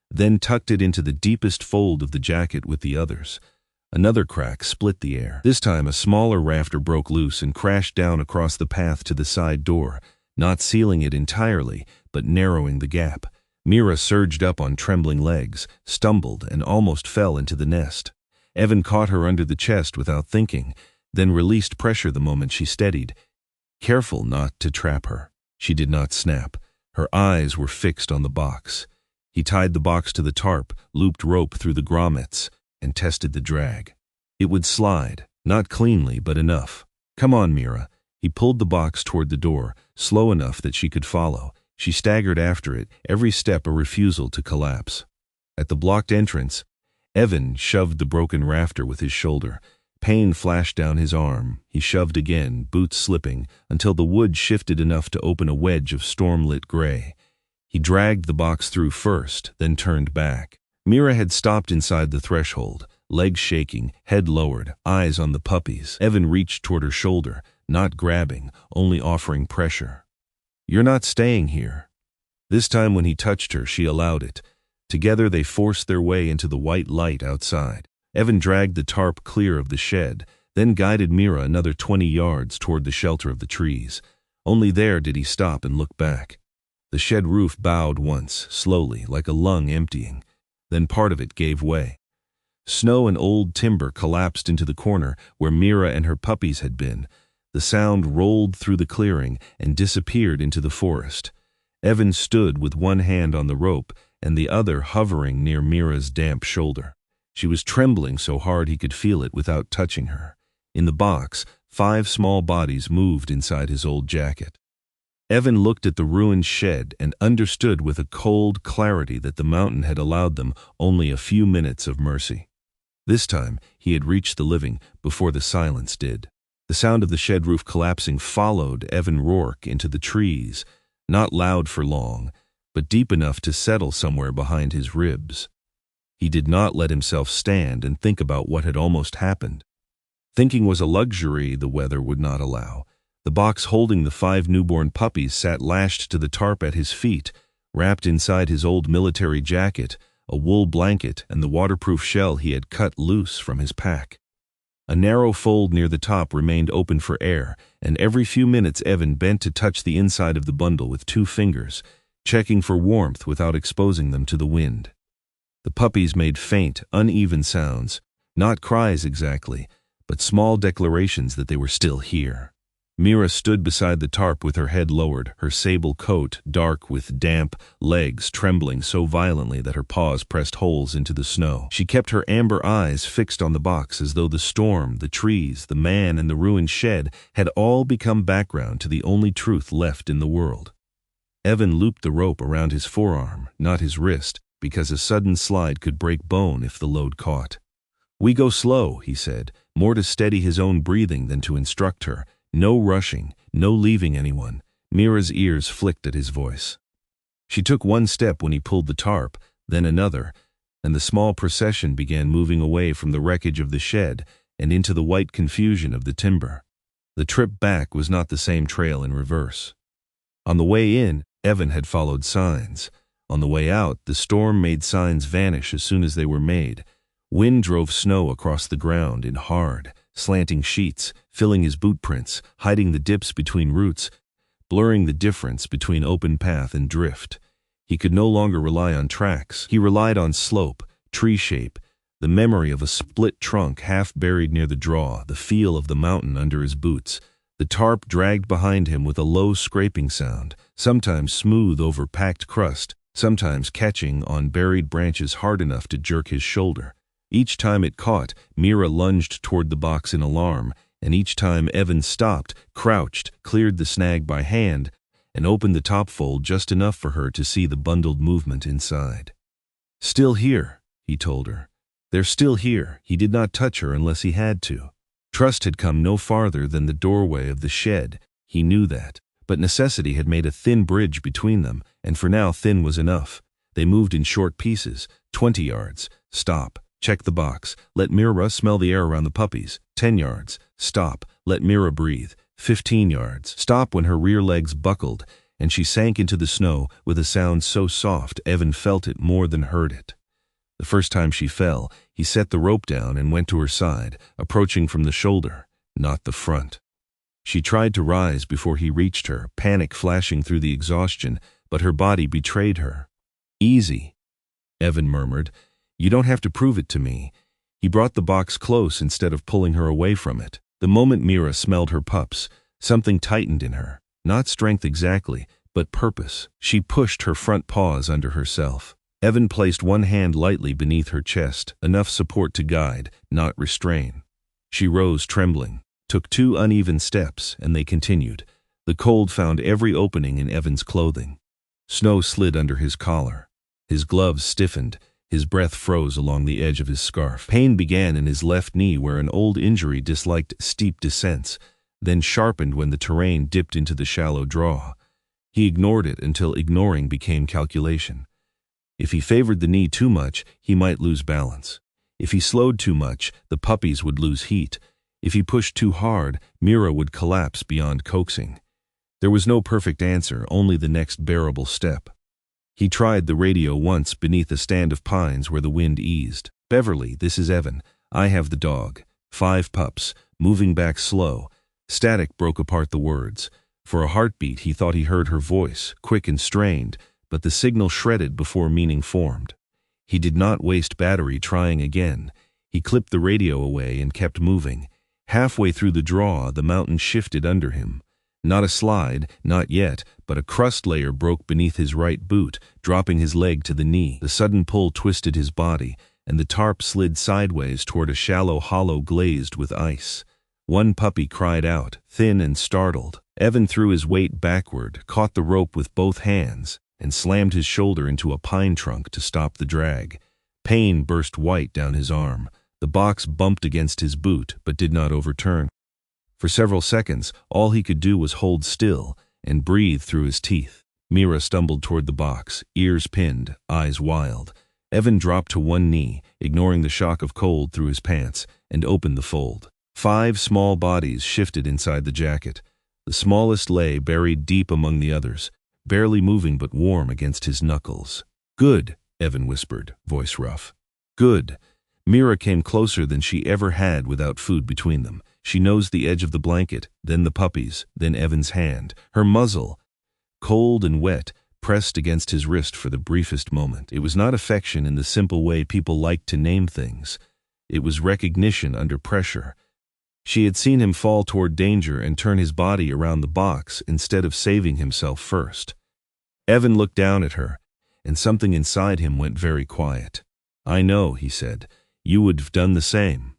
then tucked it into the deepest fold of the jacket with the others. Another crack split the air. This time a smaller rafter broke loose and crashed down across the path to the side door, not sealing it entirely, but narrowing the gap. Mira surged up on trembling legs, stumbled, and almost fell into the nest. Evan caught her under the chest without thinking, then released pressure the moment she steadied, careful not to trap her. She did not snap. Her eyes were fixed on the box. He tied the box to the tarp, looped rope through the grommets, and tested the drag. It would slide, not cleanly, but enough. "Come on, Mira." He pulled the box toward the door, slow enough that she could follow. She staggered after it, every step a refusal to collapse. At the blocked entrance, Evan shoved the broken rafter with his shoulder. Pain flashed down his arm. He shoved again, boots slipping, until the wood shifted enough to open a wedge of storm-lit gray. He dragged the box through first, then turned back. Mira had stopped inside the threshold, legs shaking, head lowered, eyes on the puppies. Evan reached toward her shoulder, not grabbing, only offering pressure. "You're not staying here." This time when he touched her, she allowed it. Together they forced their way into the white light outside. Evan dragged the tarp clear of the shed, then guided Mira another 20 yards toward the shelter of the trees. Only there did he stop and look back. The shed roof bowed once, slowly, like a lung emptying. Then part of it gave way. Snow and old timber collapsed into the corner where Mira and her puppies had been. The sound rolled through the clearing and disappeared into the forest. Evan stood with one hand on the rope and the other hovering near Mira's damp shoulder. She was trembling so hard he could feel it without touching her. In the box, 5 small bodies moved inside his old jacket. Evan looked at the ruined shed and understood with a cold clarity that the mountain had allowed them only a few minutes of mercy. This time, he had reached the living before the silence did. The sound of the shed roof collapsing followed Evan Rourke into the trees, not loud for long, but deep enough to settle somewhere behind his ribs. He did not let himself stand and think about what had almost happened. Thinking was a luxury the weather would not allow, The box holding the 5 newborn puppies sat lashed to the tarp at his feet, wrapped inside his old military jacket, a wool blanket, and the waterproof shell he had cut loose from his pack. A narrow fold near the top remained open for air, and every few minutes Evan bent to touch the inside of the bundle with 2 fingers, checking for warmth without exposing them to the wind. The puppies made faint, uneven sounds, not cries exactly, but small declarations that they were still here. Mira stood beside the tarp with her head lowered, her sable coat dark with damp, legs trembling so violently that her paws pressed holes into the snow. She kept her amber eyes fixed on the box as though the storm, the trees, the man, and the ruined shed had all become background to the only truth left in the world. Evan looped the rope around his forearm, not his wrist, because a sudden slide could break bone if the load caught. "We go slow," he said, more to steady his own breathing than to instruct her. No rushing, no leaving anyone. Mira's ears flicked at his voice. She took 1 step when he pulled the tarp, then another, and the small procession began moving away from the wreckage of the shed and into the white confusion of the timber. The trip back was not the same trail in reverse. On the way in, Evan had followed signs. On the way out, the storm made signs vanish as soon as they were made. Wind drove snow across the ground in hard, slanting sheets, filling his boot prints, hiding the dips between roots, blurring the difference between open path and drift. He could no longer rely on tracks. He relied on slope, tree shape, the memory of a split trunk half buried near the draw, the feel of the mountain under his boots. The tarp dragged behind him with a low scraping sound, sometimes smooth over packed crust, sometimes catching on buried branches hard enough to jerk his shoulder. Each time it caught, Mira lunged toward the box in alarm, and each time Evan stopped, crouched, cleared the snag by hand, and opened the top fold just enough for her to see the bundled movement inside. "Still here," he told her. "They're still here." He did not touch her unless he had to. Trust had come no farther than the doorway of the shed. He knew that. But necessity had made a thin bridge between them, and for now thin was enough. They moved in short pieces, 20 yards. Stop. Check the box. Let Mira smell the air around the puppies. 10 yards. Stop. Let Mira breathe. 15 yards. Stop when her rear legs buckled, and she sank into the snow with a sound so soft Evan felt it more than heard it. The first time she fell, he set the rope down and went to her side, approaching from the shoulder, not the front. She tried to rise before he reached her, panic flashing through the exhaustion, but her body betrayed her. "Easy," Evan murmured. "You don't have to prove it to me." He brought the box close instead of pulling her away from it. The moment Mira smelled her pups, something tightened in her. Not strength exactly, but purpose. She pushed her front paws under herself. Evan placed one hand lightly beneath her chest, enough support to guide, not restrain. She rose trembling, took 2 uneven steps, and they continued. The cold found every opening in Evan's clothing. Snow slid under his collar. His gloves stiffened. His breath froze along the edge of his scarf. Pain began in his left knee where an old injury disliked steep descents, then sharpened when the terrain dipped into the shallow draw. He ignored it until ignoring became calculation. If he favored the knee too much, he might lose balance. If he slowed too much, the puppies would lose heat. If he pushed too hard, Mira would collapse beyond coaxing. There was no perfect answer, only the next bearable step. He tried the radio once beneath a stand of pines where the wind eased. "Beverly, this is Evan. I have the dog. 5 pups, moving back slow." Static broke apart the words. For a heartbeat, he thought he heard her voice, quick and strained, but the signal shredded before meaning formed. He did not waste battery trying again. He clipped the radio away and kept moving. Halfway through the draw, the mountain shifted under him. Not a slide, not yet, but a crust layer broke beneath his right boot, dropping his leg to the knee. The sudden pull twisted his body, and the tarp slid sideways toward a shallow hollow glazed with ice. One puppy cried out, thin and startled. Evan threw his weight backward, caught the rope with both hands, and slammed his shoulder into a pine trunk to stop the drag. Pain burst white down his arm. The box bumped against his boot, but did not overturn. For several seconds, all he could do was hold still and breathe through his teeth. Mira stumbled toward the box, ears pinned, eyes wild. Evan dropped to one knee, ignoring the shock of cold through his pants, and opened the fold. 5 small bodies shifted inside the jacket. The smallest lay buried deep among the others, barely moving but warm against his knuckles. "Good," Evan whispered, voice rough. "Good." Mira came closer than she ever had without food between them. She nosed the edge of the blanket, then the puppies, then Evan's hand. Her muzzle, cold and wet, pressed against his wrist for the briefest moment. It was not affection in the simple way people like to name things. It was recognition under pressure. She had seen him fall toward danger and turn his body around the box instead of saving himself first. Evan looked down at her, and something inside him went very quiet. "I know," he said. "You would have done the same."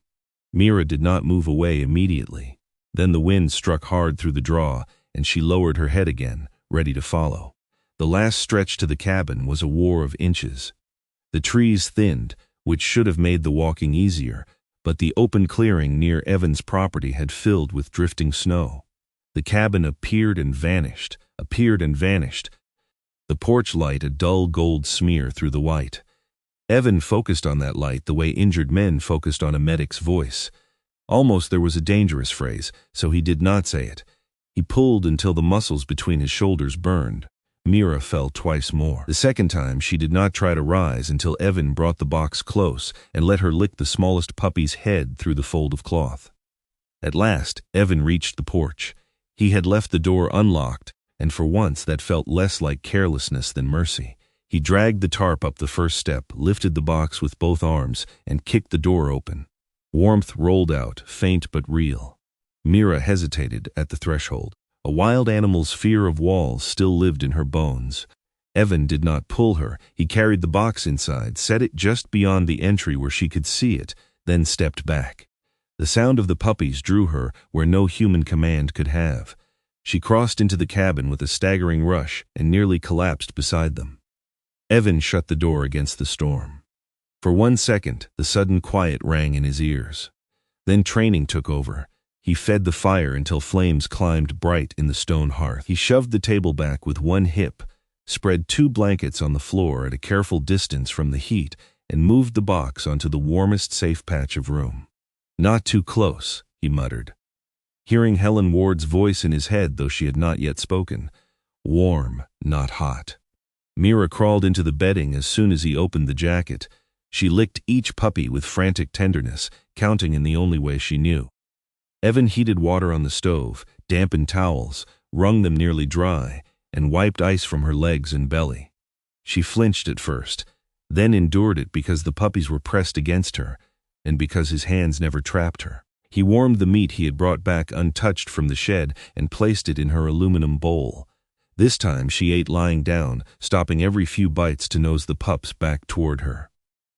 Mira did not move away immediately. Then the wind struck hard through the draw, and she lowered her head again, ready to follow. The last stretch to the cabin was a war of inches. The trees thinned, which should have made the walking easier, but the open clearing near Evan's property had filled with drifting snow. The cabin appeared and vanished, the porch light a dull gold smear through the white. Evan focused on that light the way injured men focused on a medic's voice. Almost there was a dangerous phrase, so he did not say it. He pulled until the muscles between his shoulders burned. Mira fell twice more. The second time, she did not try to rise until Evan brought the box close and let her lick the smallest puppy's head through the fold of cloth. At last, Evan reached the porch. He had left the door unlocked, and for once that felt less like carelessness than mercy. He dragged the tarp up the first step, lifted the box with both arms, and kicked the door open. Warmth rolled out, faint but real. Mira hesitated at the threshold. A wild animal's fear of walls still lived in her bones. Evan did not pull her. He carried the box inside, set it just beyond the entry where she could see it, then stepped back. The sound of the puppies drew her where no human command could have. She crossed into the cabin with a staggering rush and nearly collapsed beside them. Evan shut the door against the storm. For 1 second, the sudden quiet rang in his ears. Then training took over. He fed the fire until flames climbed bright in the stone hearth. He shoved the table back with one hip, spread 2 blankets on the floor at a careful distance from the heat, and moved the box onto the warmest safe patch of room. "Not too close," he muttered, hearing Helen Ward's voice in his head though she had not yet spoken. "Warm, not hot." Mira crawled into the bedding as soon as he opened the jacket. She licked each puppy with frantic tenderness, counting in the only way she knew. Evan heated water on the stove, dampened towels, wrung them nearly dry, and wiped ice from her legs and belly. She flinched at first, then endured it because the puppies were pressed against her, and because his hands never trapped her. He warmed the meat he had brought back untouched from the shed and placed it in her aluminum bowl. This time she ate lying down, stopping every few bites to nose the pups back toward her.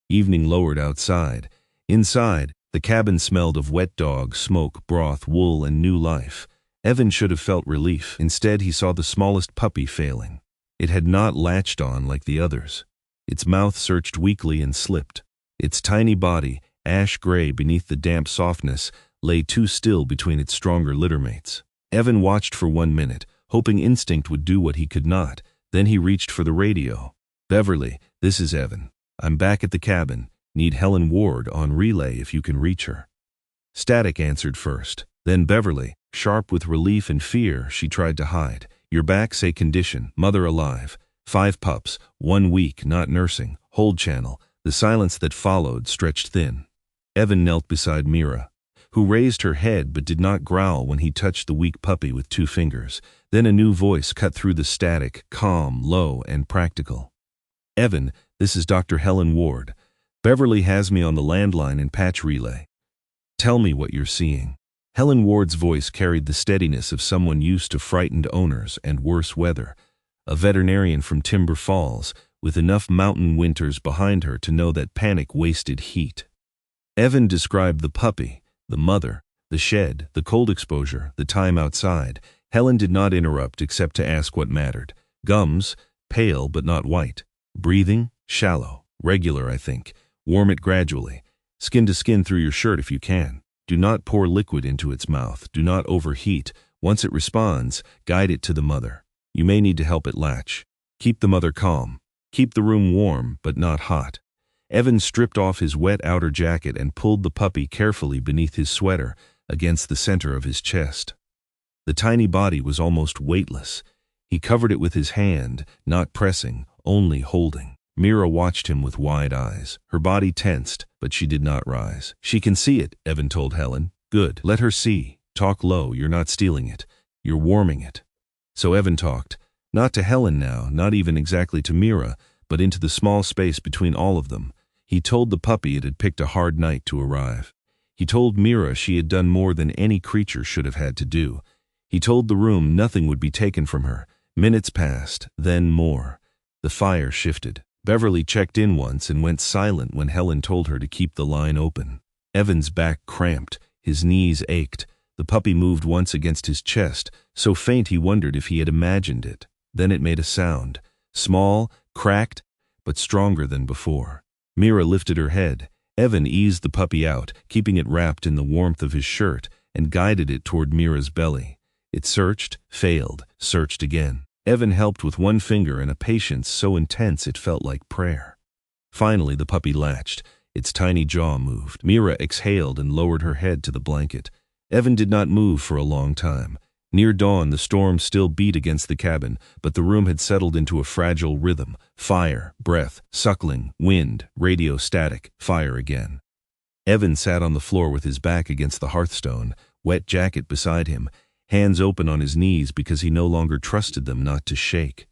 Evening lowered outside. Inside, the cabin smelled of wet dog, smoke, broth, wool, and new life. Evan should have felt relief. Instead, he saw the smallest puppy failing. It had not latched on like the others. Its mouth searched weakly and slipped. Its tiny body, ash gray beneath the damp softness, lay too still between its stronger littermates. Evan watched for 1 minute, hoping instinct would do what he could not. Then he reached for the radio. "Beverly, this is Evan. I'm back at the cabin. Need Helen Ward on relay if you can reach her." Static answered first. Then Beverly, sharp with relief and fear she tried to hide. "You're back, say condition, mother alive. 5 pups, 1 week, not nursing, hold channel." The silence that followed stretched thin. Evan knelt beside Mira, who raised her head but did not growl when he touched the weak puppy with 2 fingers. Then a new voice cut through the static, calm, low, and practical. "Evan, this is Dr. Helen Ward. Beverly has me on the landline and patch relay. Tell me what you're seeing." Helen Ward's voice carried the steadiness of someone used to frightened owners and worse weather, a veterinarian from Timber Falls, with enough mountain winters behind her to know that panic wasted heat. Evan described the puppy, the mother, the shed, the cold exposure, the time outside. Helen did not interrupt except to ask what mattered. "Gums, pale but not white. Breathing, shallow. Regular, I think. Warm it gradually. Skin to skin through your shirt if you can. Do not pour liquid into its mouth. Do not overheat. Once it responds, guide it to the mother. You may need to help it latch. Keep the mother calm. Keep the room warm, but not hot." Evan stripped off his wet outer jacket and pulled the puppy carefully beneath his sweater, against the center of his chest. The tiny body was almost weightless. He covered it with his hand, not pressing, only holding. Mira watched him with wide eyes. Her body tensed, but she did not rise. "She can see it," Evan told Helen. "Good. Let her see. Talk low. You're not stealing it. You're warming it." So Evan talked. Not to Helen now, not even exactly to Mira, but into the small space between all of them. He told the puppy it had picked a hard night to arrive. He told Mira she had done more than any creature should have had to do. He told the room nothing would be taken from her. Minutes passed, then more. The fire shifted. Beverly checked in once and went silent when Helen told her to keep the line open. Evan's back cramped, his knees ached. The puppy moved once against his chest, so faint he wondered if he had imagined it. Then it made a sound, small, cracked, but stronger than before. Mira lifted her head. Evan eased the puppy out, keeping it wrapped in the warmth of his shirt, and guided it toward Mira's belly. It searched, failed, searched again. Evan helped with one finger in a patience so intense it felt like prayer. Finally, the puppy latched. Its tiny jaw moved. Mira exhaled and lowered her head to the blanket. Evan did not move for a long time. Near dawn, the storm still beat against the cabin, but the room had settled into a fragile rhythm. Fire, breath, suckling, wind, radio static, fire again. Evan sat on the floor with his back against the hearthstone, wet jacket beside him, hands open on his knees because he no longer trusted them not to shake.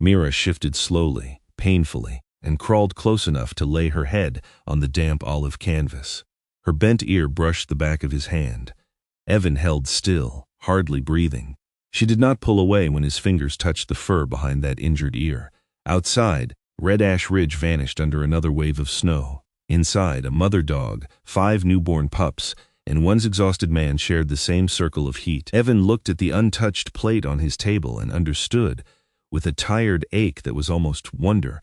Mira shifted slowly, painfully, and crawled close enough to lay her head on the damp olive canvas. Her bent ear brushed the back of his hand. Evan held still, hardly breathing. She did not pull away when his fingers touched the fur behind that injured ear. Outside, Red Ash Ridge vanished under another wave of snow. Inside, a mother dog, 5 newborn pups, and one's exhausted man shared the same circle of heat. Evan looked at the untouched plate on his table and understood, with a tired ache that was almost wonder,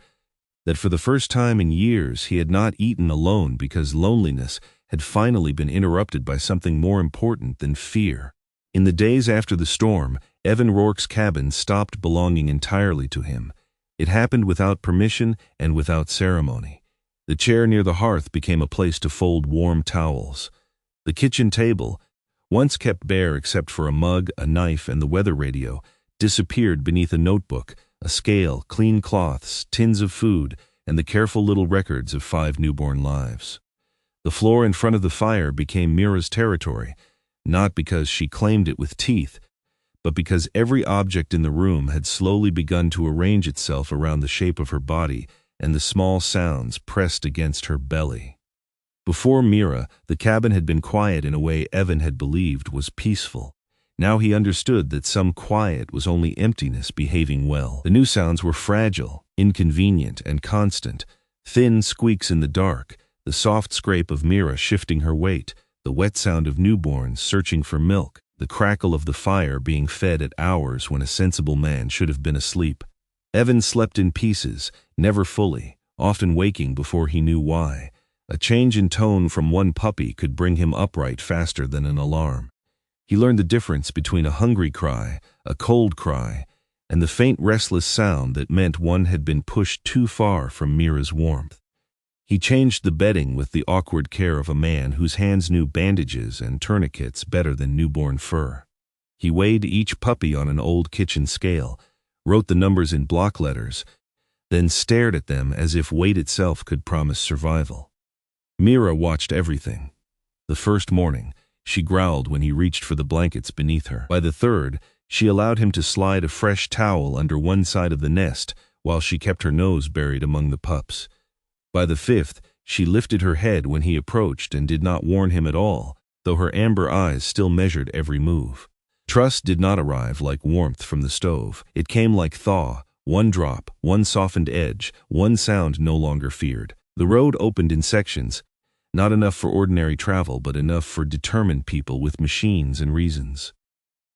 that for the first time in years he had not eaten alone because loneliness had finally been interrupted by something more important than fear. In the days after the storm, Evan Rourke's cabin stopped belonging entirely to him. It happened without permission and without ceremony. The chair near the hearth became a place to fold warm towels. The kitchen table, once kept bare except for a mug, a knife, and the weather radio, disappeared beneath a notebook, a scale, clean cloths, tins of food, and the careful little records of 5 newborn lives. The floor in front of the fire became Mira's territory, not because she claimed it with teeth, but because every object in the room had slowly begun to arrange itself around the shape of her body and the small sounds pressed against her belly. Before Mira, the cabin had been quiet in a way Evan had believed was peaceful. Now he understood that some quiet was only emptiness behaving well. The new sounds were fragile, inconvenient, and constant. Thin squeaks in the dark, the soft scrape of Mira shifting her weight, the wet sound of newborns searching for milk, the crackle of the fire being fed at hours when a sensible man should have been asleep. Evan slept in pieces, never fully, often waking before he knew why. A change in tone from one puppy could bring him upright faster than an alarm. He learned the difference between a hungry cry, a cold cry, and the faint restless sound that meant one had been pushed too far from Mira's warmth. He changed the bedding with the awkward care of a man whose hands knew bandages and tourniquets better than newborn fur. He weighed each puppy on an old kitchen scale, wrote the numbers in block letters, then stared at them as if weight itself could promise survival. Mira watched everything. The first morning, she growled when he reached for the blankets beneath her. By the third, she allowed him to slide a fresh towel under one side of the nest while she kept her nose buried among the pups. By the 5th, she lifted her head when he approached and did not warn him at all, though her amber eyes still measured every move. Trust did not arrive like warmth from the stove. It came like thaw, one drop, one softened edge, one sound no longer feared. The road opened in sections, not enough for ordinary travel, but enough for determined people with machines and reasons.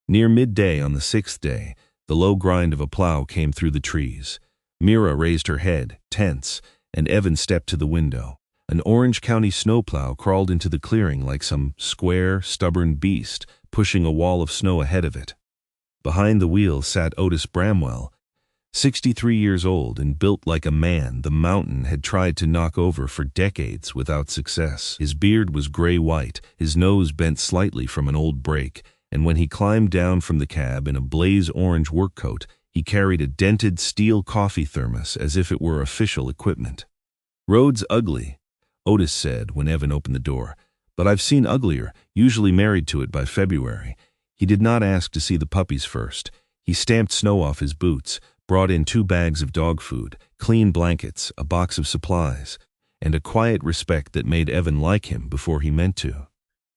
Near midday on the 6th day, the low grind of a plow came through the trees. Mira raised her head, tense, and Evan stepped to the window. An Orange County snowplow crawled into the clearing like some square, stubborn beast, pushing a wall of snow ahead of it. Behind the wheel sat Otis Bramwell, 63 years old and built like a man the mountain had tried to knock over for decades without success. His beard was gray-white, his nose bent slightly from an old break, and when he climbed down from the cab in a blaze orange work coat, he carried a dented steel coffee thermos as if it were official equipment. "Road's ugly," Otis said when Evan opened the door, "but I've seen uglier, usually married to it by February." He did not ask to see the puppies first. He stamped snow off his boots, brought in 2 bags of dog food, clean blankets, a box of supplies, and a quiet respect that made Evan like him before he meant to.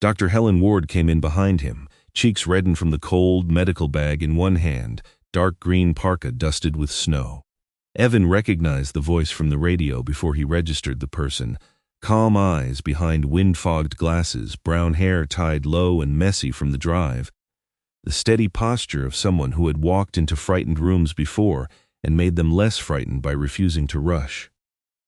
Dr. Helen Ward came in behind him, cheeks reddened from the cold medical bag in one hand, dark green parka dusted with snow. Evan recognized the voice from the radio before he registered the person. Calm eyes behind wind-fogged glasses, brown hair tied low and messy from the drive. The steady posture of someone who had walked into frightened rooms before and made them less frightened by refusing to rush.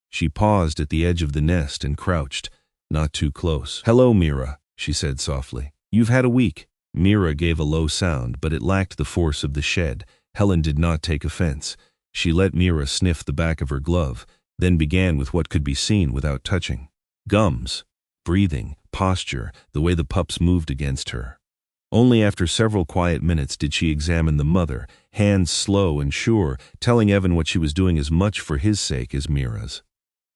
She paused at the edge of the nest and crouched, not too close. "Hello, Mira," she said softly. "You've had a week." Mira gave a low sound, but it lacked the force of the shed. Helen did not take offense. She let Mira sniff the back of her glove, then began with what could be seen without touching. Gums, breathing, posture, the way the pups moved against her. Only after several quiet minutes did she examine the mother, hands slow and sure, telling Evan what she was doing as much for his sake as Mira's.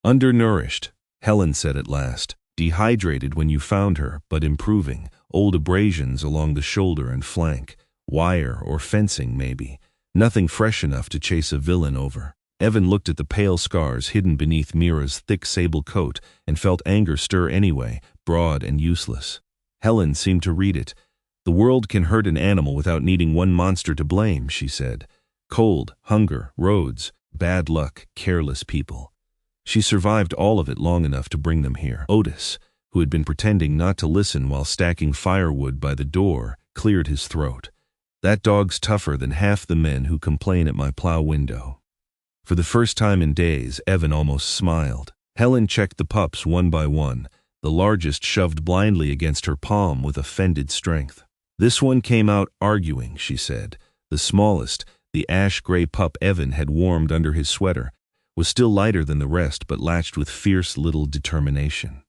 "Undernourished," Helen said at last. "Dehydrated when you found her, but improving. Old abrasions along the shoulder and flank. Wire or fencing, maybe. Nothing fresh enough to chase a villain over." Evan looked at the pale scars hidden beneath Mira's thick sable coat and felt anger stir anyway, broad and useless. Helen seemed to read it. "The world can hurt an animal without needing one monster to blame," she said. "Cold, hunger, roads, bad luck, careless people. She survived all of it long enough to bring them here." Otis, who had been pretending not to listen while stacking firewood by the door, cleared his throat. "That dog's tougher than half the men who complain at my plow window." For the first time in days, Evan almost smiled. Helen checked the pups one by one, the largest shoved blindly against her palm with offended strength. "This one came out arguing," she said. The smallest, the ash-gray pup Evan had warmed under his sweater, was still lighter than the rest but latched with fierce little determination.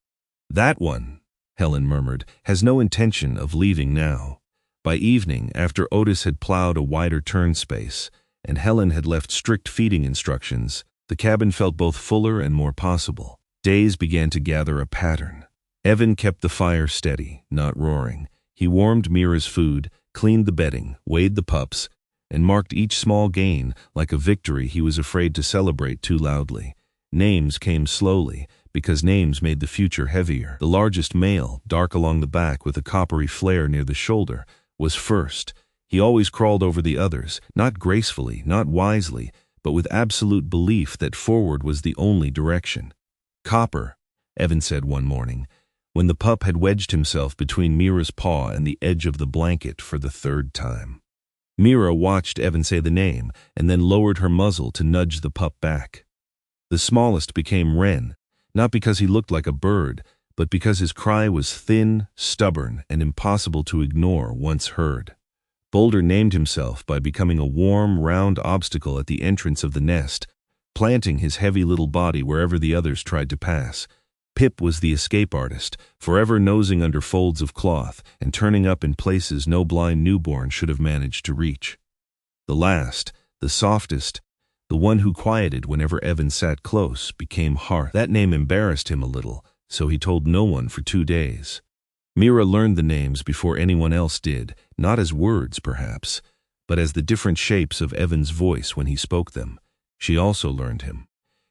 "That one," Helen murmured, "has no intention of leaving now." By evening, after Otis had plowed a wider turn space, and Helen had left strict feeding instructions, the cabin felt both fuller and more possible. Days began to gather a pattern. Evan kept the fire steady, not roaring. He warmed Mira's food, cleaned the bedding, weighed the pups, and marked each small gain like a victory he was afraid to celebrate too loudly. Names came slowly, because names made the future heavier. The largest male, dark along the back with a coppery flare near the shoulder, was first. He always crawled over the others, not gracefully, not wisely, but with absolute belief that forward was the only direction. "Copper," Evan said one morning, when the pup had wedged himself between Mira's paw and the edge of the blanket for the 3rd time. Mira watched Evan say the name, and then lowered her muzzle to nudge the pup back. The smallest became Wren, not because he looked like a bird, but because his cry was thin, stubborn, and impossible to ignore once heard. Boulder named himself by becoming a warm, round obstacle at the entrance of the nest, planting his heavy little body wherever the others tried to pass. Pip was the escape artist, forever nosing under folds of cloth and turning up in places no blind newborn should have managed to reach. The last, the softest, the one who quieted whenever Evan sat close, became Hearth. That name embarrassed him a little, so he told no one for 2 days. Mira learned the names before anyone else did, not as words perhaps, but as the different shapes of Evan's voice when he spoke them. She also learned him.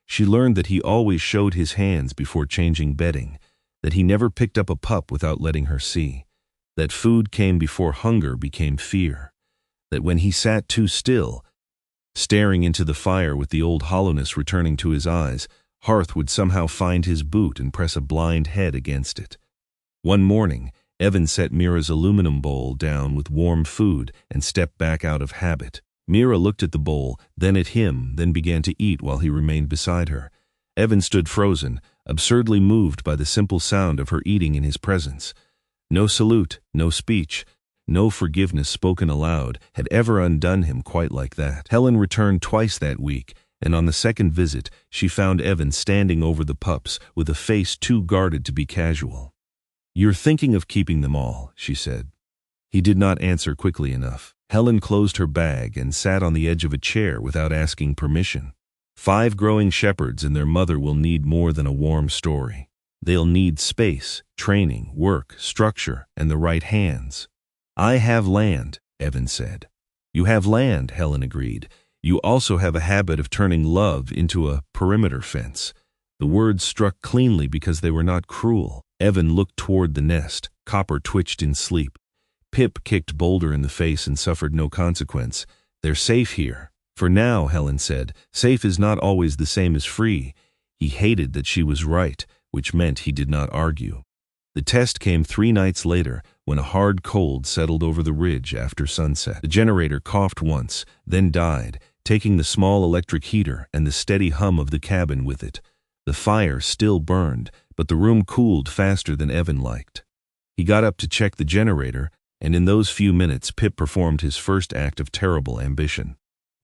She learned that he always showed his hands before changing bedding, that he never picked up a pup without letting her see, that food came before hunger became fear, that when he sat too still, staring into the fire with the old hollowness returning to his eyes, Hearth would somehow find his boot and press a blind head against it. One morning, Evan set Mira's aluminum bowl down with warm food and stepped back out of habit. Mira looked at the bowl, then at him, then began to eat while he remained beside her. Evan stood frozen, absurdly moved by the simple sound of her eating in his presence. No salute, no speech, no forgiveness spoken aloud had ever undone him quite like that. Helen returned twice that week, and on the 2nd visit, she found Evan standing over the pups with a face too guarded to be casual. "You're thinking of keeping them all," she said. He did not answer quickly enough. Helen closed her bag and sat on the edge of a chair without asking permission. 5 growing shepherds and their mother will need more than a warm story. They'll need space, training, work, structure, and the right hands. I have land, Evan said. You have land, Helen agreed. You also have a habit of turning love into a perimeter fence. The words struck cleanly because they were not cruel. Evan looked toward the nest. Copper twitched in sleep. Pip kicked Boulder in the face and suffered no consequence. They're safe here. For now, Helen said. Safe is not always the same as free. He hated that she was right, which meant he did not argue. The test came 3 nights later, when a hard cold settled over the ridge after sunset. The generator coughed once, then died, taking the small electric heater and the steady hum of the cabin with it. The fire still burned, but the room cooled faster than Evan liked. He got up to check the generator, and in those few minutes Pip performed his first act of terrible ambition.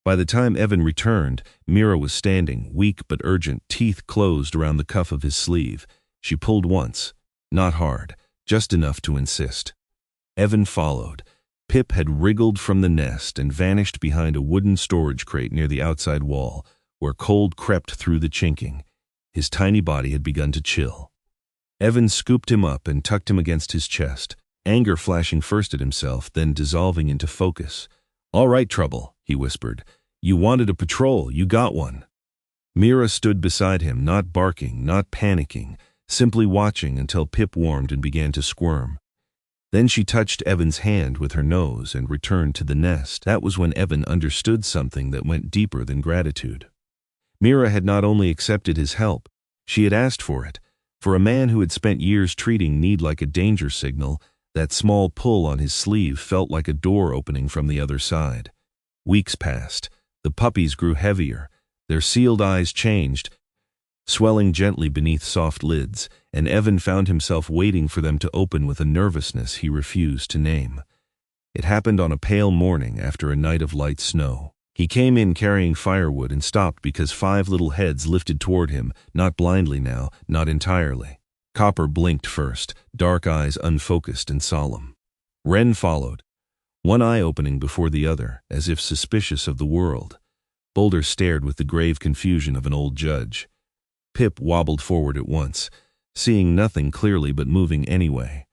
By the time Evan returned, Mira was standing, weak but urgent, teeth closed around the cuff of his sleeve. She pulled once, not hard, just enough to insist. Evan followed. Pip had wriggled from the nest and vanished behind a wooden storage crate near the outside wall, where cold crept through the chinking. His tiny body had begun to chill. Evan scooped him up and tucked him against his chest, anger flashing first at himself, then dissolving into focus. "All right, Trouble," he whispered. "You wanted a patrol, you got one." Mira stood beside him, not barking, not panicking, simply watching until Pip warmed and began to squirm. Then she touched Evan's hand with her nose and returned to the nest. That was when Evan understood something that went deeper than gratitude. Mira had not only accepted his help, she had asked for it. For a man who had spent years treating need like a danger signal, that small pull on his sleeve felt like a door opening from the other side. Weeks passed. The puppies grew heavier. Their sealed eyes changed, swelling gently beneath soft lids, and Evan found himself waiting for them to open with a nervousness he refused to name. It happened on a pale morning after a night of light snow. He came in carrying firewood and stopped because 5 little heads lifted toward him, not blindly now, not entirely. Copper blinked first, dark eyes unfocused and solemn. Wren followed, one eye opening before the other, as if suspicious of the world. Boulder stared with the grave confusion of an old judge. Pip wobbled forward at once, seeing nothing clearly but moving anyway.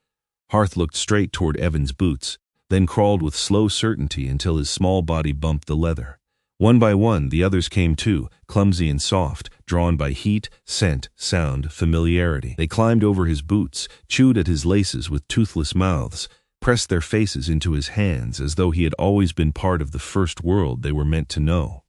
Hearth looked straight toward Evan's boots, then crawled with slow certainty until his small body bumped the leather. One by one, the others came too, clumsy and soft, drawn by heat, scent, sound, familiarity. They climbed over his boots, chewed at his laces with toothless mouths, pressed their faces into his hands as though he had always been part of the first world they were meant to know.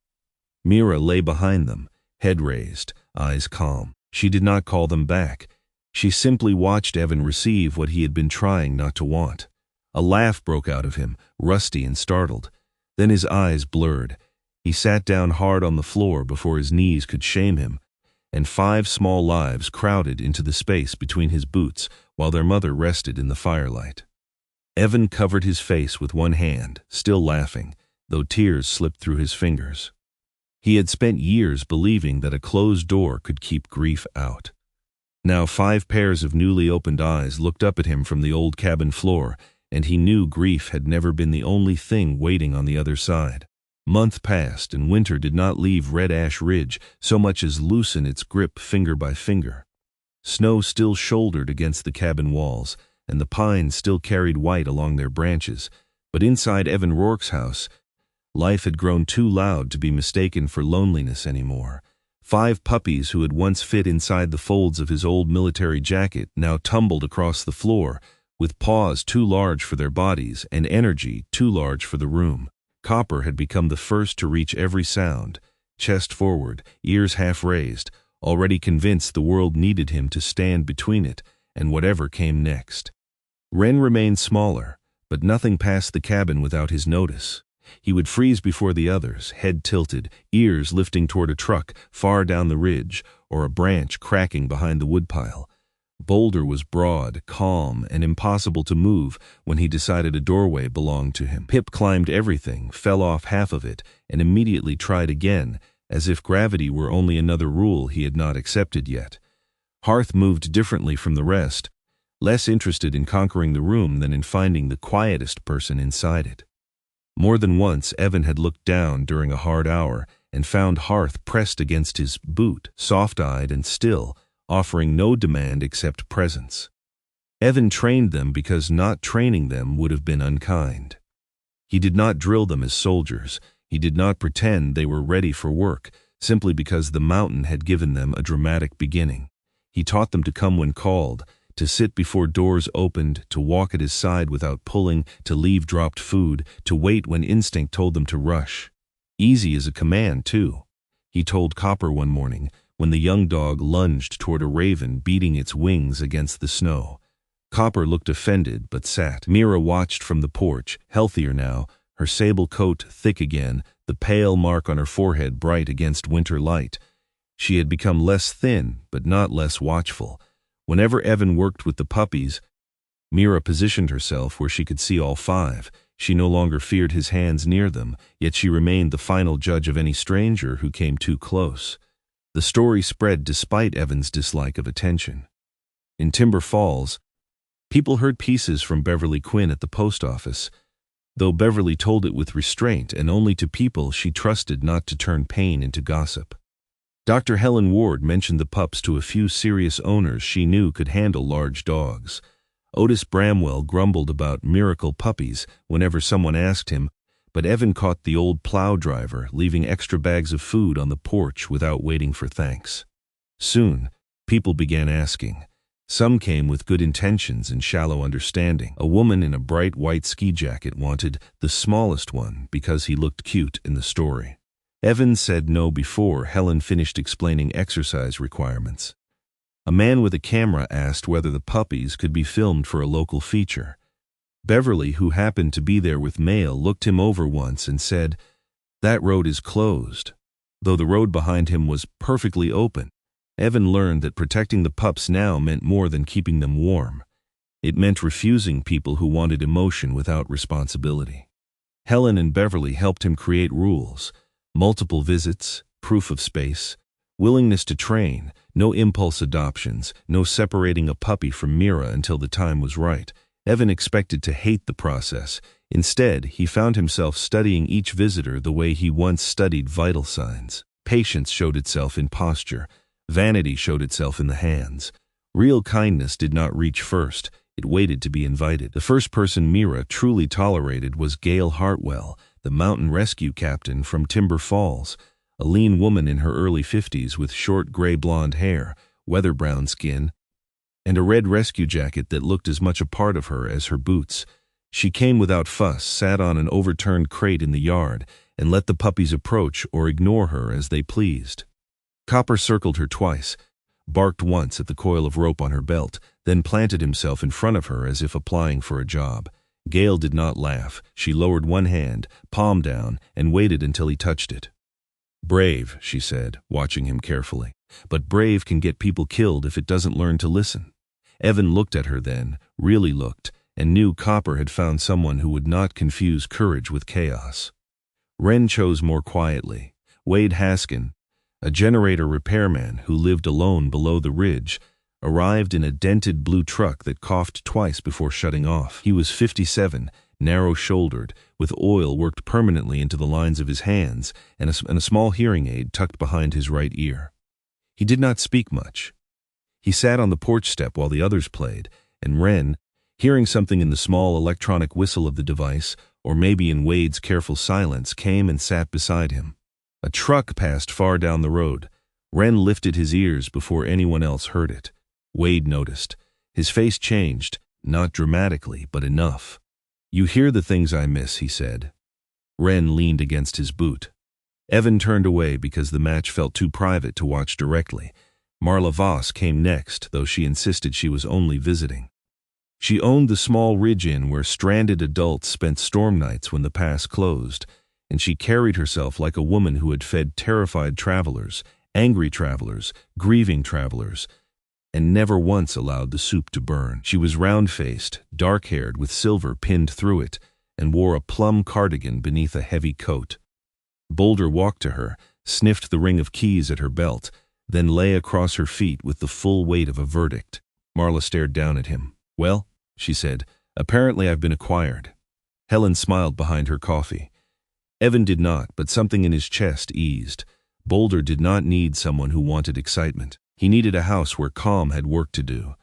Mira lay behind them, head raised, eyes calm. She did not call them back. She simply watched Evan receive what he had been trying not to want. A laugh broke out of him, rusty and startled. Then his eyes blurred. He sat down hard on the floor before his knees could shame him, and 5 small lives crowded into the space between his boots while their mother rested in the firelight. Evan covered his face with one hand, still laughing, though tears slipped through his fingers. He had spent years believing that a closed door could keep grief out. Now 5 pairs of newly opened eyes looked up at him from the old cabin floor, and he knew grief had never been the only thing waiting on the other side. Month passed, and winter did not leave Red Ash Ridge so much as loosen its grip finger by finger. Snow still shouldered against the cabin walls, and the pines still carried white along their branches, but inside Evan Rourke's house, life had grown too loud to be mistaken for loneliness anymore. 5 puppies who had once fit inside the folds of his old military jacket now tumbled across the floor, with paws too large for their bodies and energy too large for the room. Copper had become the first to reach every sound, chest forward, ears half raised, already convinced the world needed him to stand between it and whatever came next. Wren remained smaller, but nothing passed the cabin without his notice. He would freeze before the others, head tilted, ears lifting toward a truck far down the ridge or a branch cracking behind the woodpile. Boulder was broad, calm, and impossible to move when he decided a doorway belonged to him. Pip climbed everything, fell off half of it, and immediately tried again, as if gravity were only another rule he had not accepted yet. Hearth moved differently from the rest, less interested in conquering the room than in finding the quietest person inside it. More than once, Evan had looked down during a hard hour and found Hearth pressed against his boot, soft-eyed and still, offering no demand except presence. Evan trained them because not training them would have been unkind. He did not drill them as soldiers. He did not pretend they were ready for work, simply because the mountain had given them a dramatic beginning. He taught them to come when called, to sit before doors opened, to walk at his side without pulling, to leave dropped food, to wait when instinct told them to rush. Easy as a command, too. He told Copper one morning, when the young dog lunged toward a raven beating its wings against the snow. Copper looked offended, but sat. Mira watched from the porch, healthier now, her sable coat thick again, the pale mark on her forehead bright against winter light. She had become less thin, but not less watchful. Whenever Evan worked with the puppies, Mira positioned herself where she could see all five. She no longer feared his hands near them, yet she remained the final judge of any stranger who came too close. The story spread despite Evan's dislike of attention. In Timber Falls, people heard pieces from Beverly Quinn at the post office, though Beverly told it with restraint and only to people she trusted not to turn pain into gossip. Dr. Helen Ward mentioned the pups to a few serious owners she knew could handle large dogs. Otis Bramwell grumbled about miracle puppies whenever someone asked him, but Evan caught the old plow driver leaving extra bags of food on the porch without waiting for thanks. Soon, people began asking. Some came with good intentions and shallow understanding. A woman in a bright white ski jacket wanted the smallest one because he looked cute in the story. Evan said no before Helen finished explaining exercise requirements. A man with a camera asked whether the puppies could be filmed for a local feature. Beverly, who happened to be there with mail, looked him over once and said, "That road is closed," though the road behind him was perfectly open. Evan learned that protecting the pups now meant more than keeping them warm. It meant refusing people who wanted emotion without responsibility. Helen and Beverly helped him create rules: multiple visits, proof of space, willingness to train, no impulse adoptions, no separating a puppy from Mira until the time was right. Evan expected to hate the process. Instead, he found himself studying each visitor the way he once studied vital signs. Patience showed itself in posture. Vanity showed itself in the hands. Real kindness did not reach first. It waited to be invited. The first person Mira truly tolerated was Gail Hartwell, the mountain rescue captain from Timber Falls, a lean woman in her early 50s with short gray blonde hair, weather-brown skin, and a red rescue jacket that looked as much a part of her as her boots. She came without fuss, sat on an overturned crate in the yard, and let the puppies approach or ignore her as they pleased. Copper circled her twice, barked once at the coil of rope on her belt, then planted himself in front of her as if applying for a job. Gail did not laugh. She lowered one hand, palm down, and waited until he touched it. "Brave," she said, watching him carefully. "But brave can get people killed if it doesn't learn to listen." Evan looked at her then, really looked, and knew Copper had found someone who would not confuse courage with chaos. Wren chose more quietly. Wade Haskin, a generator repairman who lived alone below the ridge, arrived in a dented blue truck that coughed twice before shutting off. He was 57, narrow-shouldered, with oil worked permanently into the lines of his hands and a small hearing aid tucked behind his right ear. He did not speak much. He sat on the porch step while the others played, and Wren, hearing something in the small electronic whistle of the device, or maybe in Wade's careful silence, came and sat beside him. A truck passed far down the road. Wren lifted his ears before anyone else heard it. Wade noticed. His face changed, not dramatically, but enough. "You hear the things I miss," he said. Wren leaned against his boot. Evan turned away because the match felt too private to watch directly. Marla Voss came next, though she insisted she was only visiting. She owned the small ridge inn where stranded adults spent storm nights when the pass closed, and she carried herself like a woman who had fed terrified travelers, angry travelers, grieving travelers, and never once allowed the soup to burn. She was round-faced, dark-haired with silver pinned through it, and wore a plum cardigan beneath a heavy coat. Boulder walked to her, sniffed the ring of keys at her belt, then lay across her feet with the full weight of a verdict. Marla stared down at him. "Well," she said, "apparently I've been acquired." Helen smiled behind her coffee. Evan did not, but something in his chest eased. Boulder did not need someone who wanted excitement. He needed a house where calm had work to do.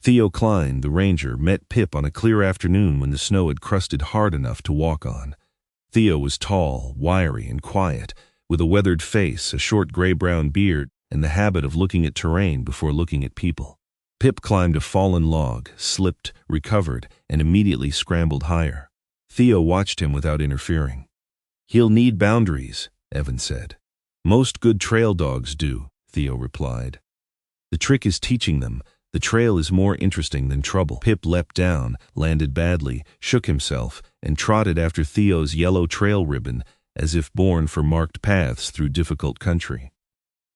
Theo Klein, the ranger, met Pip on a clear afternoon when the snow had crusted hard enough to walk on. Theo was tall, wiry, and quiet, with a weathered face, a short gray-brown beard, and the habit of looking at terrain before looking at people. Pip climbed a fallen log, slipped, recovered, and immediately scrambled higher. Theo watched him without interfering. "He'll need boundaries," Evan said. "Most good trail dogs do," Theo replied. "The trick is teaching them. The trail is more interesting than trouble." Pip leapt down, landed badly, shook himself, and trotted after Theo's yellow trail ribbon as if born for marked paths through difficult country.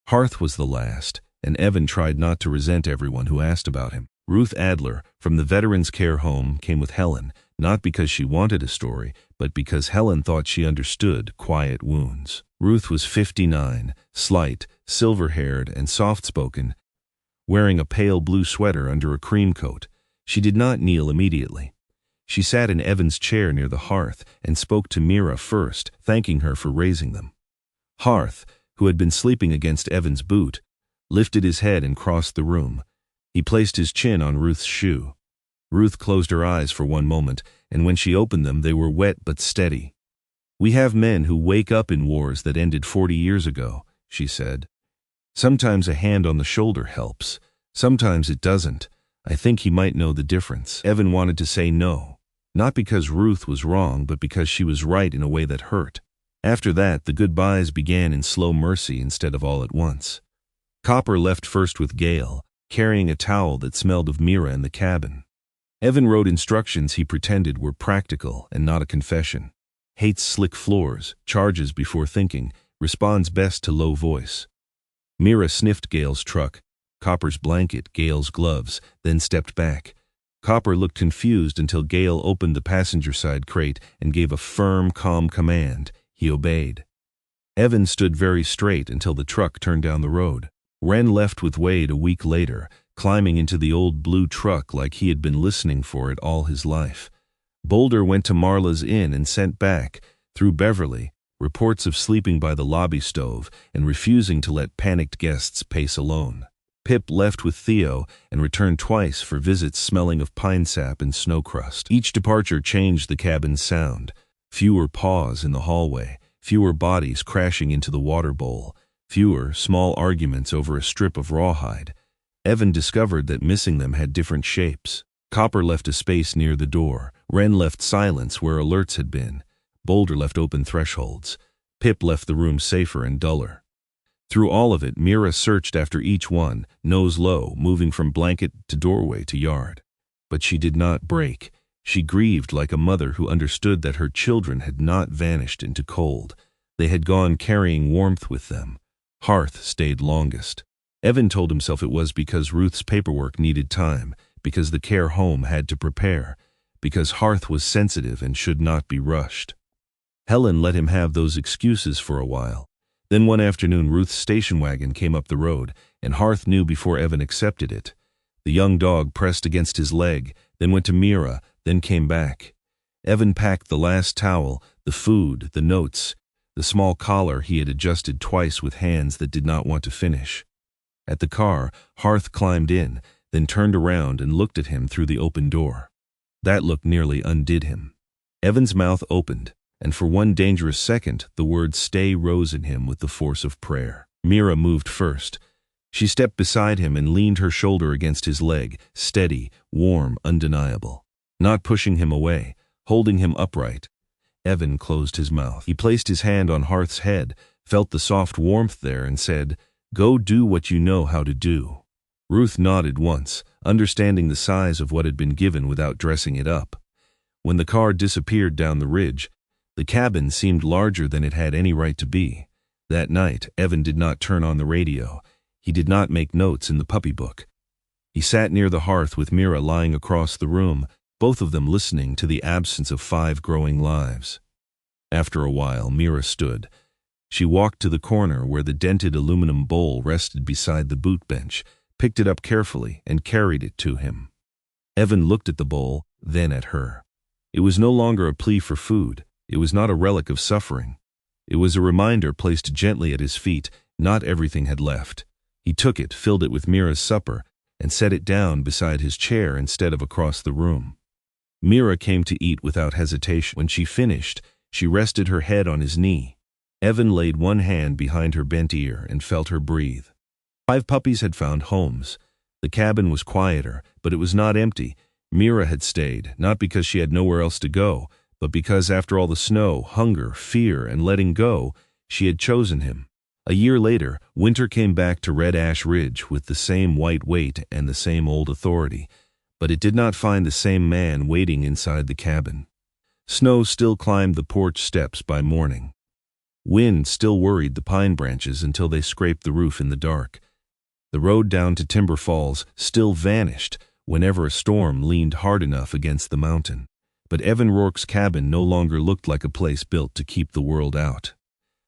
Hearth was the last, and Evan tried not to resent everyone who asked about him. Ruth Adler, from the Veterans Care Home, came with Helen, not because she wanted a story, but because Helen thought she understood quiet wounds. Ruth was 59, slight, silver-haired, and soft-spoken, wearing a pale blue sweater under a cream coat. She did not kneel immediately. She sat in Evan's chair near the hearth and spoke to Mira first, thanking her for raising them. Hearth, who had been sleeping against Evan's boot, lifted his head and crossed the room. He placed his chin on Ruth's shoe. Ruth closed her eyes for one moment, and when she opened them they were wet but steady. "We have men who wake up in wars that ended 40 years ago," she said. "Sometimes a hand on the shoulder helps. Sometimes it doesn't. I think he might know the difference." Evan wanted to say no, not because Ruth was wrong, but because she was right in a way that hurt. After that, the goodbyes began in slow mercy instead of all at once. Copper left first with Gale, carrying a towel that smelled of Mira in the cabin. Evan wrote instructions he pretended were practical and not a confession. Hates slick floors, charges before thinking, responds best to low voice. Mira sniffed Gale's truck, Copper's blanket, Gale's gloves, then stepped back. Copper looked confused until Gale opened the passenger side crate and gave a firm, calm command. He obeyed. Evan stood very straight until the truck turned down the road. Wren left with Wade a week later, climbing into the old blue truck like he had been listening for it all his life. Boulder went to Marla's Inn and sent back, through Beverly, reports of sleeping by the lobby stove and refusing to let panicked guests pace alone. Pip left with Theo and returned twice for visits smelling of pine sap and snow crust. Each departure changed the cabin's sound. Fewer paws in the hallway, fewer bodies crashing into the water bowl, fewer small arguments over a strip of rawhide. Evan discovered that missing them had different shapes. Copper left a space near the door. Wren left silence where alerts had been. Boulder left open thresholds. Pip left the room safer and duller. Through all of it, Mira searched after each one, nose low, moving from blanket to doorway to yard. But she did not break. She grieved like a mother who understood that her children had not vanished into cold. They had gone carrying warmth with them. Hearth stayed longest. Evan told himself it was because Ruth's paperwork needed time, because the care home had to prepare, because Hearth was sensitive and should not be rushed. Helen let him have those excuses for a while. Then one afternoon Ruth's station wagon came up the road, and Hearth knew before Evan accepted it. The young dog pressed against his leg, then went to Mira, then came back. Evan packed the last towel, the food, the notes, the small collar he had adjusted twice with hands that did not want to finish. At the car, Hearth climbed in, then turned around and looked at him through the open door. That look nearly undid him. Evan's mouth opened, and for one dangerous second the word stay rose in him with the force of prayer. Mira moved first. She stepped beside him and leaned her shoulder against his leg, steady, warm, undeniable. Not pushing him away, holding him upright. Evan closed his mouth. He placed his hand on Hearth's head, felt the soft warmth there, and said, "Go do what you know how to do." Ruth nodded once, understanding the size of what had been given without dressing it up. When the car disappeared down the ridge, the cabin seemed larger than it had any right to be. That night, Evan did not turn on the radio. He did not make notes in the puppy book. He sat near the hearth with Mira lying across the room, both of them listening to the absence of 5 growing lives. After a while, Mira stood. She walked to the corner where the dented aluminum bowl rested beside the boot bench, picked it up carefully, and carried it to him. Evan looked at the bowl, then at her. It was no longer a plea for food. It was not a relic of suffering. It was a reminder placed gently at his feet. Not everything had left. He took it, filled it with Mira's supper, and set it down beside his chair instead of across the room. Mira came to eat without hesitation. When she finished, she rested her head on his knee. Evan laid one hand behind her bent ear and felt her breathe. 5 puppies had found homes. The cabin was quieter, but it was not empty. Mira had stayed, not because she had nowhere else to go, but because after all the snow, hunger, fear, and letting go, she had chosen him. A year later, winter came back to Red Ash Ridge with the same white weight and the same old authority, but it did not find the same man waiting inside the cabin. Snow still climbed the porch steps by morning. Wind still worried the pine branches until they scraped the roof in the dark. The road down to Timber Falls still vanished whenever a storm leaned hard enough against the mountain. But Evan Rourke's cabin no longer looked like a place built to keep the world out.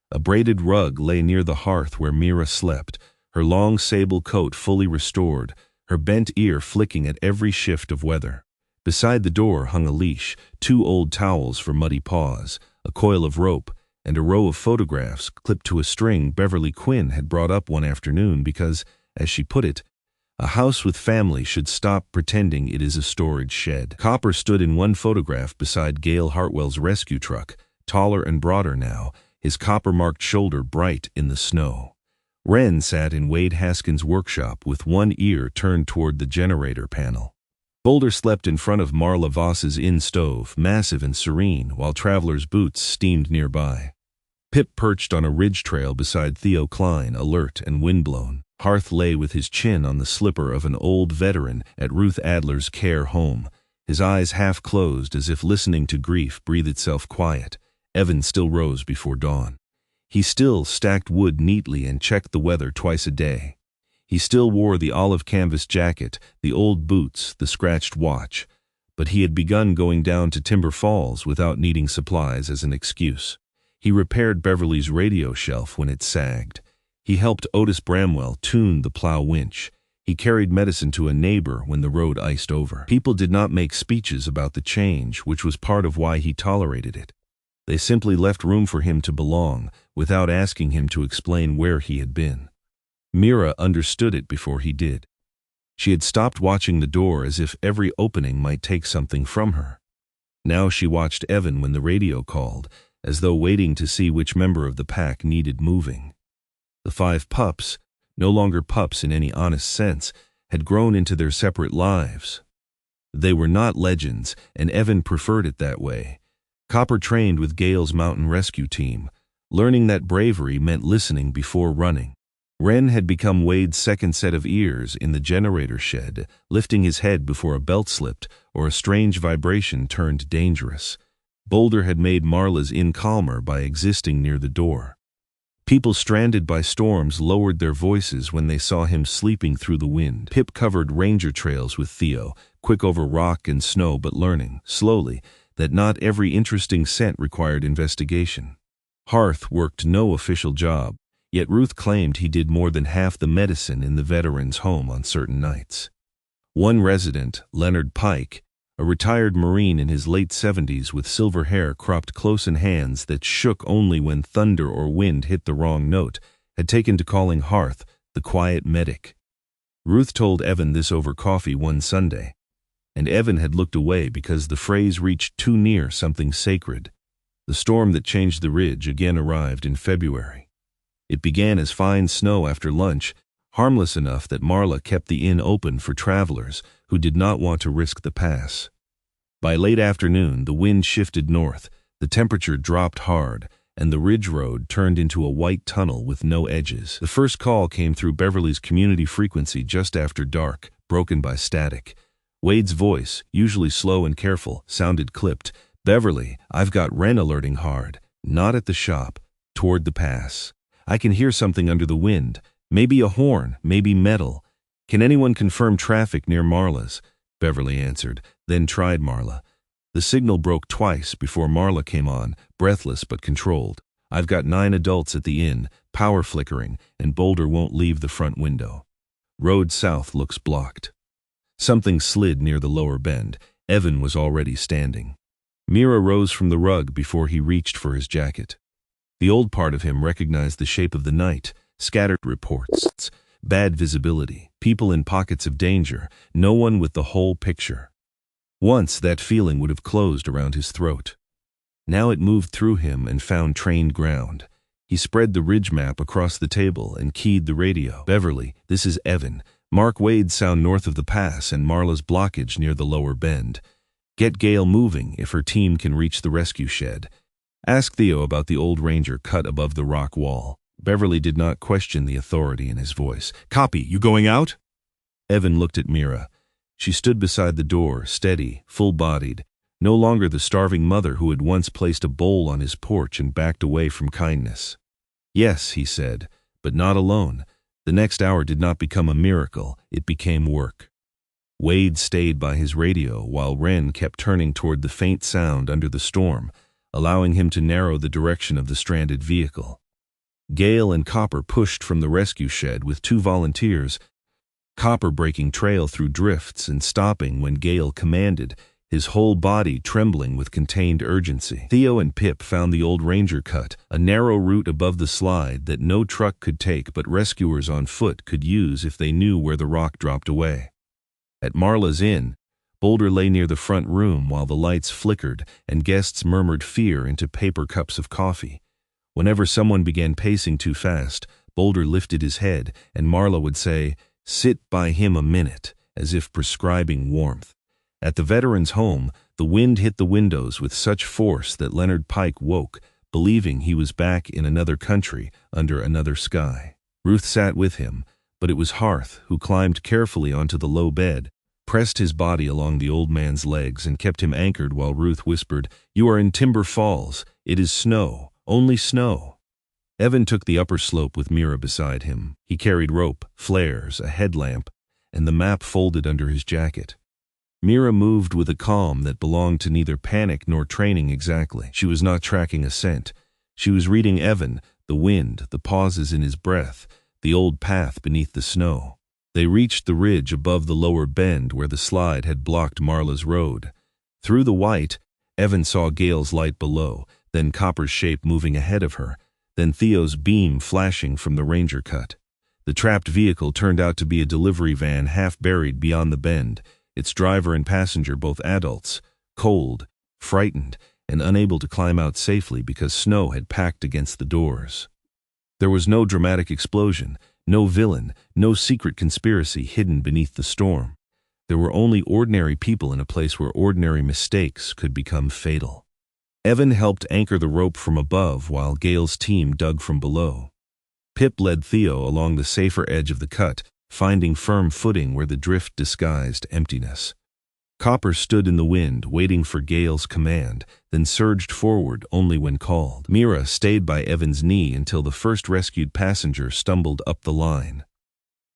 A braided rug lay near the hearth where Mira slept, her long sable coat fully restored, her bent ear flicking at every shift of weather. Beside the door hung a leash, 2 old towels for muddy paws, a coil of rope, and a row of photographs clipped to a string Beverly Quinn had brought up one afternoon because, as she put it, a house with family should stop pretending it is a storage shed. Copper stood in one photograph beside Gail Hartwell's rescue truck, taller and broader now, his copper-marked shoulder bright in the snow. Wren sat in Wade Haskins' workshop with one ear turned toward the generator panel. Boulder slept in front of Marla Voss's inn stove, massive and serene, while Traveler's boots steamed nearby. Pip perched on a ridge trail beside Theo Klein, alert and windblown. Hearth lay with his chin on the slipper of an old veteran at Ruth Adler's care home, his eyes half closed as if listening to grief breathe itself quiet. Evan still rose before dawn. He still stacked wood neatly and checked the weather twice a day. He still wore the olive canvas jacket, the old boots, the scratched watch, but he had begun going down to Timber Falls without needing supplies as an excuse. He repaired Beverly's radio shelf when it sagged. He helped Otis Bramwell tune the plow winch. He carried medicine to a neighbor when the road iced over. People did not make speeches about the change, which was part of why he tolerated it. They simply left room for him to belong, without asking him to explain where he had been. Mira understood it before he did. She had stopped watching the door as if every opening might take something from her. Now she watched Evan when the radio called, as though waiting to see which member of the pack needed moving. The 5 pups, no longer pups in any honest sense, had grown into their separate lives. They were not legends, and Evan preferred it that way. Copper trained with Gail's mountain rescue team, learning that bravery meant listening before running. Wren had become Wade's second set of ears in the generator shed, lifting his head before a belt slipped or a strange vibration turned dangerous. Boulder had made Marla's inn calmer by existing near the door. People stranded by storms lowered their voices when they saw him sleeping through the wind. Pip covered ranger trails with Theo, quick over rock and snow but learning, slowly, that not every interesting scent required investigation. Hearth worked no official job, yet Ruth claimed he did more than half the medicine in the veteran's home on certain nights. One resident, Leonard Pike, a retired Marine in his late 70s with silver hair cropped close in hands that shook only when thunder or wind hit the wrong note, had taken to calling Hearth the quiet medic. Ruth told Evan this over coffee one Sunday, and Evan had looked away because the phrase reached too near something sacred. The storm that changed the ridge again arrived in February. It began as fine snow after lunch, harmless enough that Marla kept the inn open for travelers who did not want to risk the pass. By late afternoon, the wind shifted north, the temperature dropped hard, and the ridge road turned into a white tunnel with no edges. The first call came through Beverly's community frequency just after dark, broken by static. Wade's voice, usually slow and careful, sounded clipped. "Beverly, I've got Wren alerting hard. Not at the shop. Toward the pass. I can hear something under the wind. Maybe a horn, maybe metal. Can anyone confirm traffic near Marla's?" Beverly answered, then tried Marla. The signal broke twice before Marla came on, breathless but controlled. "I've got 9 adults at the inn, power flickering, and Boulder won't leave the front window. Road south looks blocked." Something slid near the lower bend. Evan was already standing. Mira rose from the rug before he reached for his jacket. The old part of him recognized the shape of the night, scattered reports, bad visibility, people in pockets of danger, no one with the whole picture. Once that feeling would have closed around his throat. Now it moved through him and found trained ground. He spread the ridge map across the table and keyed the radio. Beverly, this is Evan. Mark Wade's sound north of the pass and Marla's blockage near the lower bend. Get Gail moving if her team can reach the rescue shed. Ask Theo about the old ranger cut above the rock wall. Beverly did not question the authority in his voice. Copy, you going out? Evan looked at Mira. She stood beside the door, steady, full-bodied, no longer the starving mother who had once placed a bowl on his porch and backed away from kindness. Yes, he said, but not alone. The next hour did not become a miracle, it became work. Wade stayed by his radio while Wren kept turning toward the faint sound under the storm, allowing him to narrow the direction of the stranded vehicle. Gail and Copper pushed from the rescue shed with 2 volunteers, Copper breaking trail through drifts and stopping when Gail commanded, his whole body trembling with contained urgency. Theo and Pip found the old ranger cut, a narrow route above the slide that no truck could take but rescuers on foot could use if they knew where the rock dropped away. At Marla's Inn, Boulder lay near the front room while the lights flickered and guests murmured fear into paper cups of coffee. Whenever someone began pacing too fast, Boulder lifted his head and Marla would say, "Sit by him a minute," as if prescribing warmth. At the veteran's home, the wind hit the windows with such force that Leonard Pike woke, believing he was back in another country, under another sky. Ruth sat with him, but it was Harth who climbed carefully onto the low bed, pressed his body along the old man's legs and kept him anchored while Ruth whispered, "You are in Timber Falls. It is snow, only snow." Evan took the upper slope with Mira beside him. He carried rope, flares, a headlamp, and the map folded under his jacket. Mira moved with a calm that belonged to neither panic nor training exactly. She was not tracking a scent. She was reading Evan, the wind, the pauses in his breath, the old path beneath the snow. They reached the ridge above the lower bend where the slide had blocked Marla's road. Through the white, Evan saw Gail's light below, then Copper's shape moving ahead of her, then Theo's beam flashing from the ranger cut. The trapped vehicle turned out to be a delivery van half buried beyond the bend, its driver and passenger both adults, cold, frightened, and unable to climb out safely because snow had packed against the doors. There was no dramatic explosion, no villain, no secret conspiracy hidden beneath the storm. There were only ordinary people in a place where ordinary mistakes could become fatal. Evan helped anchor the rope from above while Gail's team dug from below. Pip led Theo along the safer edge of the cut, finding firm footing where the drift disguised emptiness. Copper stood in the wind, waiting for Gail's command, then surged forward only when called. Mira stayed by Evan's knee until the first rescued passenger stumbled up the line.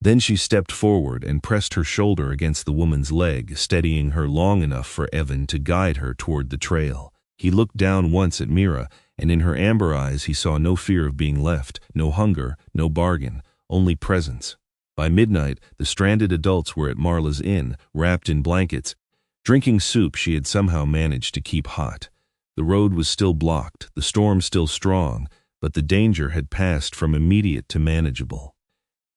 Then she stepped forward and pressed her shoulder against the woman's leg, steadying her long enough for Evan to guide her toward the trail. He looked down once at Mira, and in her amber eyes he saw no fear of being left, no hunger, no bargain, only presence. By midnight, the stranded adults were at Marla's Inn, wrapped in blankets, drinking soup she had somehow managed to keep hot. The road was still blocked, the storm still strong, but the danger had passed from immediate to manageable.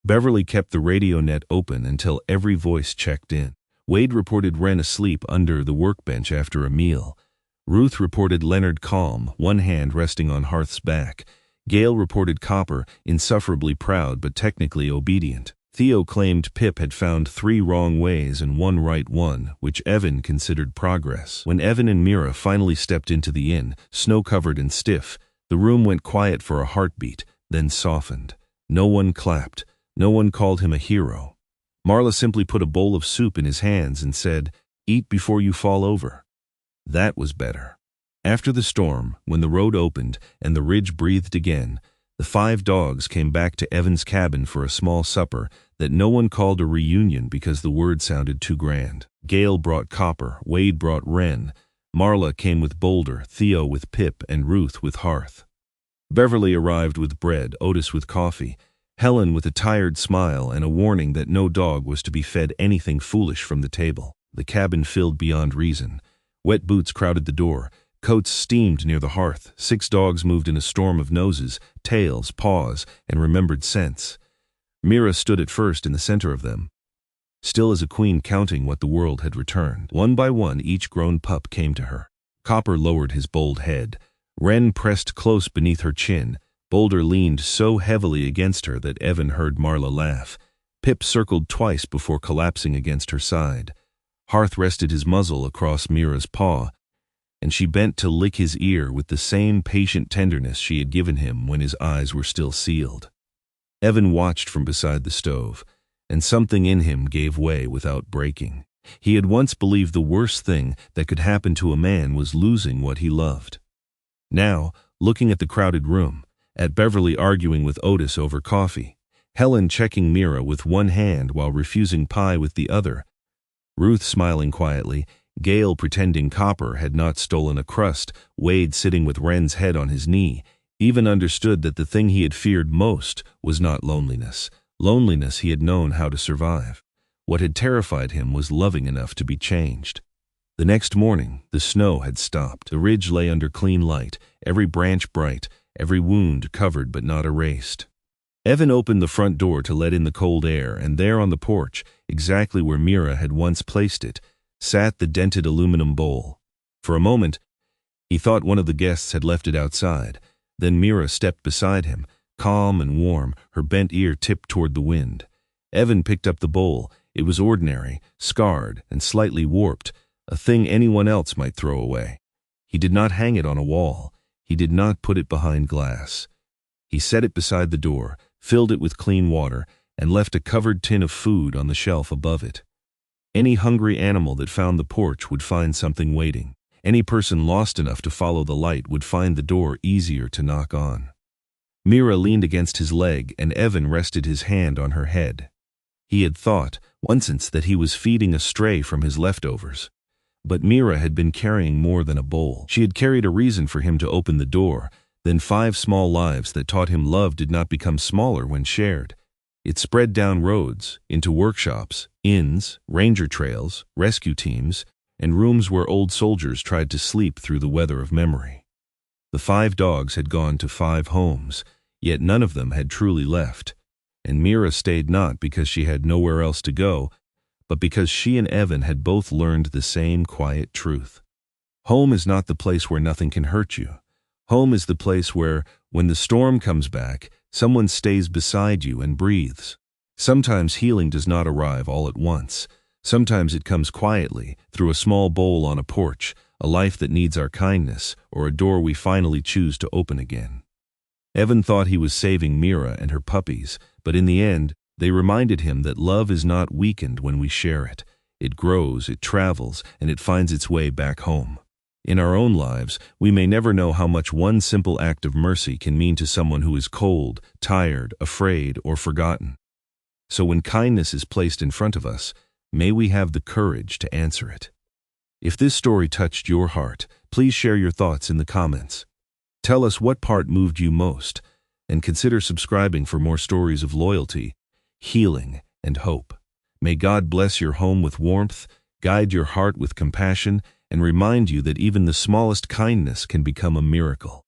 Beverly kept the radio net open until every voice checked in. Wade reported Wren asleep under the workbench after a meal. Ruth reported Leonard calm, one hand resting on Harth's back. Gail reported Copper, insufferably proud but technically obedient. Theo claimed Pip had found 3 wrong ways and 1 right one, which Evan considered progress. When Evan and Mira finally stepped into the inn, snow-covered and stiff, the room went quiet for a heartbeat, then softened. No one clapped. No one called him a hero. Marla simply put a bowl of soup in his hands and said, "Eat before you fall over." That was better. After the storm, when the road opened and the ridge breathed again, the 5 dogs came back to Evan's cabin for a small supper that no one called a reunion because the word sounded too grand. Gail brought Copper, Wade brought Wren, Marla came with Boulder, Theo with Pip, and Ruth with Harth. Beverly arrived with bread, Otis with coffee, Helen with a tired smile and a warning that no dog was to be fed anything foolish from the table. The cabin filled beyond reason. Wet boots crowded the door. Coats steamed near the hearth. 6 dogs moved in a storm of noses, tails, paws, and remembered scents. Mira stood at first in the center of them, still as a queen counting what the world had returned. One by one, each grown pup came to her. Copper lowered his bold head. Wren pressed close beneath her chin. Boulder leaned so heavily against her that Evan heard Marla laugh. Pip circled twice before collapsing against her side. Hearth rested his muzzle across Mira's paw, and she bent to lick his ear with the same patient tenderness she had given him when his eyes were still sealed. Evan watched from beside the stove, and something in him gave way without breaking. He had once believed the worst thing that could happen to a man was losing what he loved. Now, looking at the crowded room, at Beverly arguing with Otis over coffee, Helen checking Mira with one hand while refusing pie with the other, Ruth smiling quietly, Gail pretending Copper had not stolen a crust, Wade sitting with Wren's head on his knee, even understood that the thing he had feared most was not loneliness. Loneliness he had known how to survive. What had terrified him was loving enough to be changed. The next morning, the snow had stopped. The ridge lay under clean light, every branch bright, every wound covered but not erased. Evan opened the front door to let in the cold air, and there on the porch, exactly where Mira had once placed it, sat the dented aluminum bowl. For a moment, he thought one of the guests had left it outside. Then Mira stepped beside him, calm and warm, her bent ear tipped toward the wind. Evan picked up the bowl. It was ordinary, scarred, and slightly warped, a thing anyone else might throw away. He did not hang it on a wall. He did not put it behind glass. He set it beside the door, filled it with clean water, and left a covered tin of food on the shelf above it. Any hungry animal that found the porch would find something waiting. Any person lost enough to follow the light would find the door easier to knock on. Mira leaned against his leg, and Evan rested his hand on her head. He had thought, once, that he was feeding a stray from his leftovers. But Mira had been carrying more than a bowl. She had carried a reason for him to open the door, then 5 small lives that taught him love did not become smaller when shared. It spread down roads, into workshops, inns, ranger trails, rescue teams, and rooms where old soldiers tried to sleep through the weather of memory. The 5 dogs had gone to 5 homes, yet none of them had truly left. And Mira stayed not because she had nowhere else to go, but because she and Evan had both learned the same quiet truth. Home is not the place where nothing can hurt you. Home is the place where, when the storm comes back, someone stays beside you and breathes. Sometimes healing does not arrive all at once. Sometimes it comes quietly, through a small bowl on a porch, a life that needs our kindness, or a door we finally choose to open again. Evan thought he was saving Mira and her puppies, but in the end, they reminded him that love is not weakened when we share it. It grows, it travels, and it finds its way back home. In our own lives, we may never know how much one simple act of mercy can mean to someone who is cold, tired, afraid, or forgotten. So when kindness is placed in front of us, may we have the courage to answer it. If this story touched your heart, please share your thoughts in the comments. Tell us what part moved you most, and consider subscribing for more stories of loyalty, healing, and hope. May God bless your home with warmth, guide your heart with compassion, and remind you that even the smallest kindness can become a miracle.